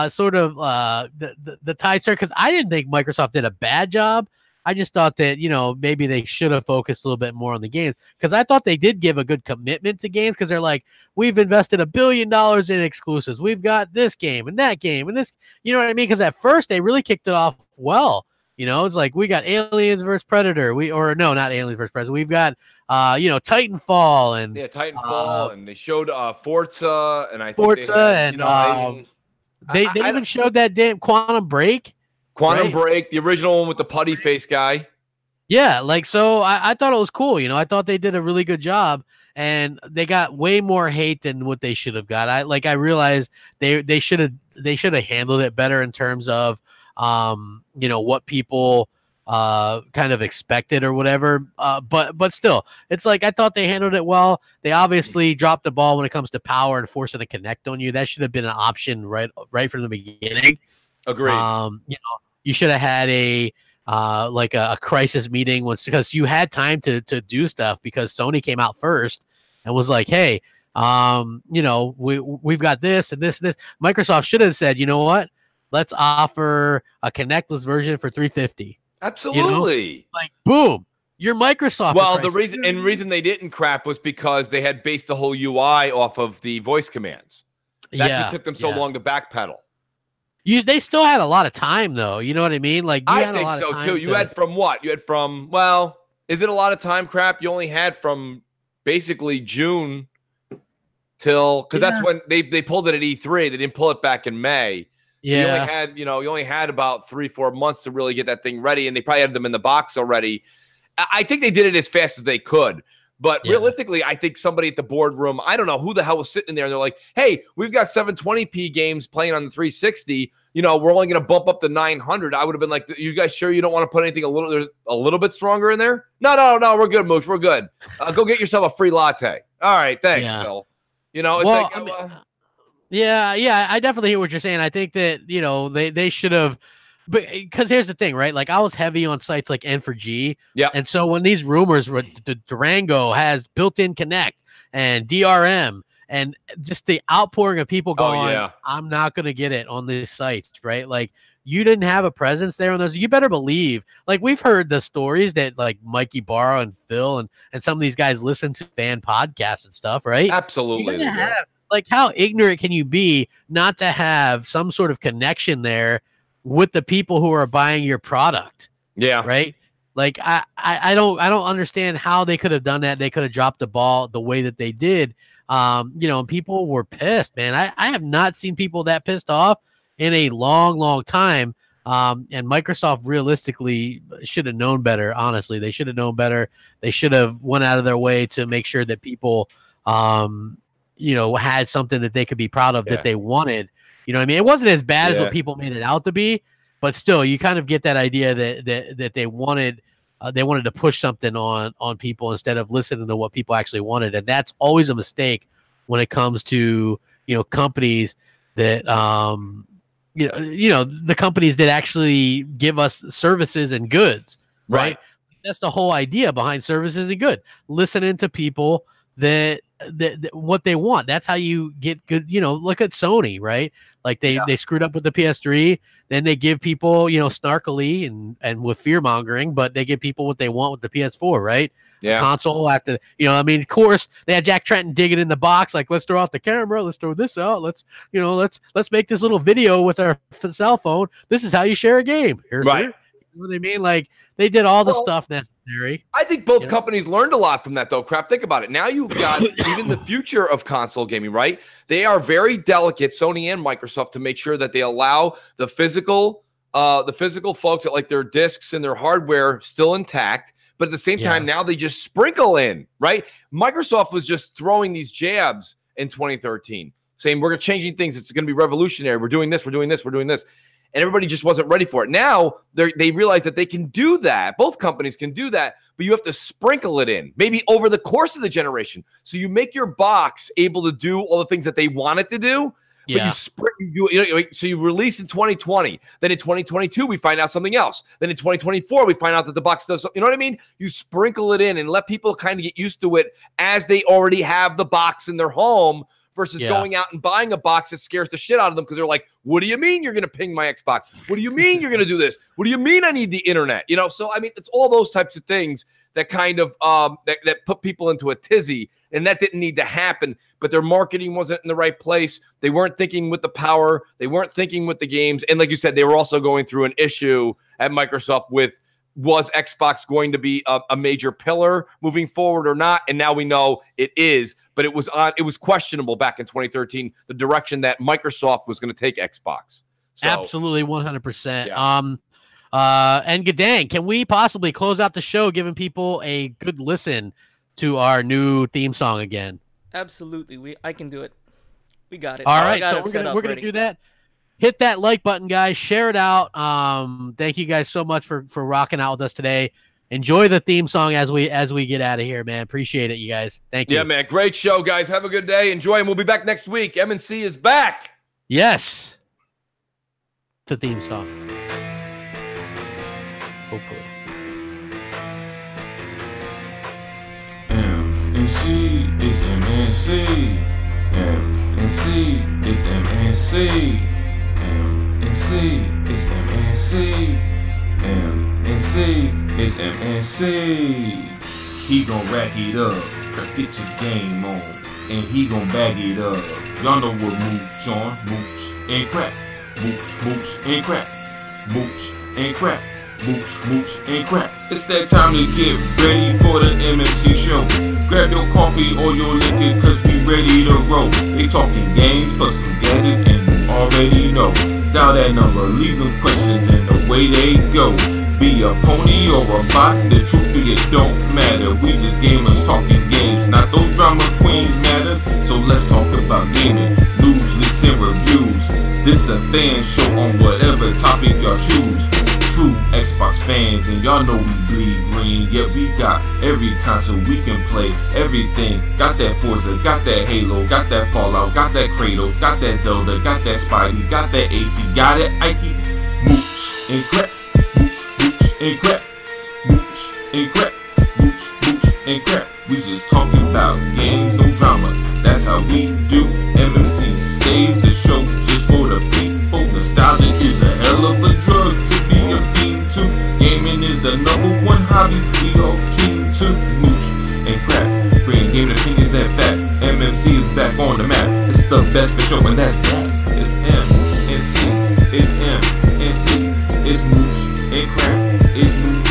sort of the tide start, because I didn't think Microsoft did a bad job. I just thought that, you know, maybe they should have focused a little bit more on the games, because I thought they did give a good commitment to games, because they're like, we've invested $1 billion in exclusives. We've got this game and that game and this, you know what I mean? Because at first they really kicked it off well. You know, it's like we got Aliens versus Predator. Not Aliens versus Predator. We've got, you know, Titanfall and Titanfall, and they showed Forza, and I think Forza, they had, and they even showed that damn Quantum Break. Quantum Break, the original one with the putty face guy. Yeah, like, so I thought it was cool. You know, I thought they did a really good job, and they got way more hate than what they should have got. I realized they should have handled it better in terms of you know, what people kind of expected or whatever. But still, it's like, I thought they handled it well. They obviously dropped the ball when it comes to power and forcing a connect on you. That should have been an option right from the beginning. Agreed. You know, you should have had a crisis meeting because you had time to do stuff, because Sony came out first and was like, hey, you know, we've got this and this and this. Microsoft should have said, you know what? Let's offer a connectless version for $350. Absolutely. You know? Like, boom. You're Microsoft. Well, the reason they didn't crap was because they had based the whole UI off of the voice commands. That's what took them so long to backpedal. They still had a lot of time, though. You know what I mean? Like, I think so too. You had from what? You had from, well, is it a lot of time, Crap? You only had from basically June till, because that's when they pulled it at E3. They didn't pull it back in May. So you only had about 3-4 months to really get that thing ready, and they probably had them in the box already. I think they did it as fast as they could. But realistically, I think somebody at the boardroom, I don't know who the hell was sitting there, and they're like, hey, we've got 720p games playing on the 360. You know, we're only going to bump up to 900. I would have been like, you guys sure you don't want to put anything a little bit stronger in there? No, we're good, Mooch. We're good. Go get yourself a free latte. All right, thanks, Phil. You know, it's I definitely hear what you're saying. I think that, you know, they should have. But because here's the thing, right? Like, I was heavy on sites like N4G. Yeah. And so when these rumors were the Durango has built-in Connect and DRM and just the outpouring of people going, I'm not going to get it on these sites, right? Like, you didn't have a presence there on those. You better believe, like, we've heard the stories that like Mikey Barrow and Phil and some of these guys listen to fan podcasts and stuff, right? Absolutely. Like, how ignorant can you be not to have some sort of connection there with the people who are buying your product? Yeah. Right. Like I don't understand how they could have done that. They could have dropped the ball the way that they did. And people were pissed, man. I have not seen people that pissed off in a long time. And Microsoft realistically should have known better. Honestly, they should have known better. They should have went out of their way to make sure that people, had something that they could be proud of that they wanted. You know what I mean? It wasn't as bad as what people made it out to be. But still, you kind of get that idea that they wanted to push something on people instead of listening to what people actually wanted, and that's always a mistake when it comes to companies that the companies that actually give us services and goods, right? That's the whole idea behind services and good. Listening to people that what they want. That's how you get good. Look at Sony, right? Like they screwed up with the PS3, then they give people, snarkily and with fear mongering, but they give people what they want with the PS4, right? Yeah. The console after, of course they had Jack Trenton digging in the box, like, let's throw out the camera, let's throw this out, let's make this little video with our cell phone. This is how you share a game. Right. You know what I mean? Like they did all the stuff necessary. I think both companies learned a lot from that, though. Crap, think about it. Now you've got even the future of console gaming, right? They are very delicate, Sony and Microsoft, to make sure that they allow the physical folks that like their discs and their hardware still intact. But at the same time, now they just sprinkle in, right? Microsoft was just throwing these jabs in 2013, saying we're changing things. It's going to be revolutionary. We're doing this. We're doing this. We're doing this. And everybody just wasn't ready for it. Now they realize that they can do that. Both companies can do that, but you have to sprinkle it in, maybe over the course of the generation. So you make your box able to do all the things that they want it to do. Yeah. But so you release in 2020. Then in 2022, we find out something else. Then in 2024, we find out that the box does something. You know what I mean? You sprinkle it in and let people kind of get used to it as they already have the box in their home, versus going out and buying a box that scares the shit out of them because they're like, what do you mean you're going to ping my Xbox? What do you mean you're going to do this? What do you mean I need the internet? So, it's all those types of things that kind of that put people into a tizzy, and that didn't need to happen, but their marketing wasn't in the right place. They weren't thinking with the power. They weren't thinking with the games. And like you said, they were also going through an issue at Microsoft with, was Xbox going to be a major pillar moving forward or not? And now we know it is, but it was questionable back in 2013, the direction that Microsoft was going to take Xbox. So, absolutely 100%. Yeah. And Gadang, can we possibly close out the show giving people a good listen to our new theme song again? Absolutely. I can do it. We got it. All right, so we're gonna do that. Hit that like button, guys. Share it out. Thank you guys so much for rocking out with us today. Enjoy the theme song as we get out of here, man. Appreciate it, you guys. Thank you. Yeah, man. Great show, guys. Have a good day. Enjoy, and we'll be back next week. M&C is back. Yes. The theme song. Hopefully. M&C is M&C. M&C is M&C. M&C is M&C. M&C is M&C. He gon' rack it up, get your game on, and he gon' bag it up. Y'all know what mooch on, mooch and crap, mooch and crap, mooch and crap, mooch and crap. It's that time to get ready for the M&C show. Grab your coffee or your liquor, cause we ready to roll. They talking games, plus some gadgets, and you already know. Dial that number, leave them questions, and away they go. Be a pony or a bot, the truth is it don't matter. We just gamers talking games, not those drama queens matters. So let's talk about gaming, news, leaks, and reviews. This a fan show on whatever topic y'all choose. True Xbox fans, and y'all know we bleed green. Yeah, we got every console we can play, everything. Got that Forza, got that Halo, got that Fallout, got that Kratos, got that Zelda, got that Spidey, got that AC, got it Ike. Mooch and crap, mooch and crap, mooch and crap, mooch and crap. We just talking about games, no drama. That's how we do. MMC saves the show just for the people. Nostalgia is a hell of a drug to be a fiend to. Gaming is the #1 hobby we all keen to. Mooch and crap, bring game opinions and facts. MMC is back on the map. It's the best for show, and that's that. It's M&C, it's M&C, it's mooch and crap, it's mooch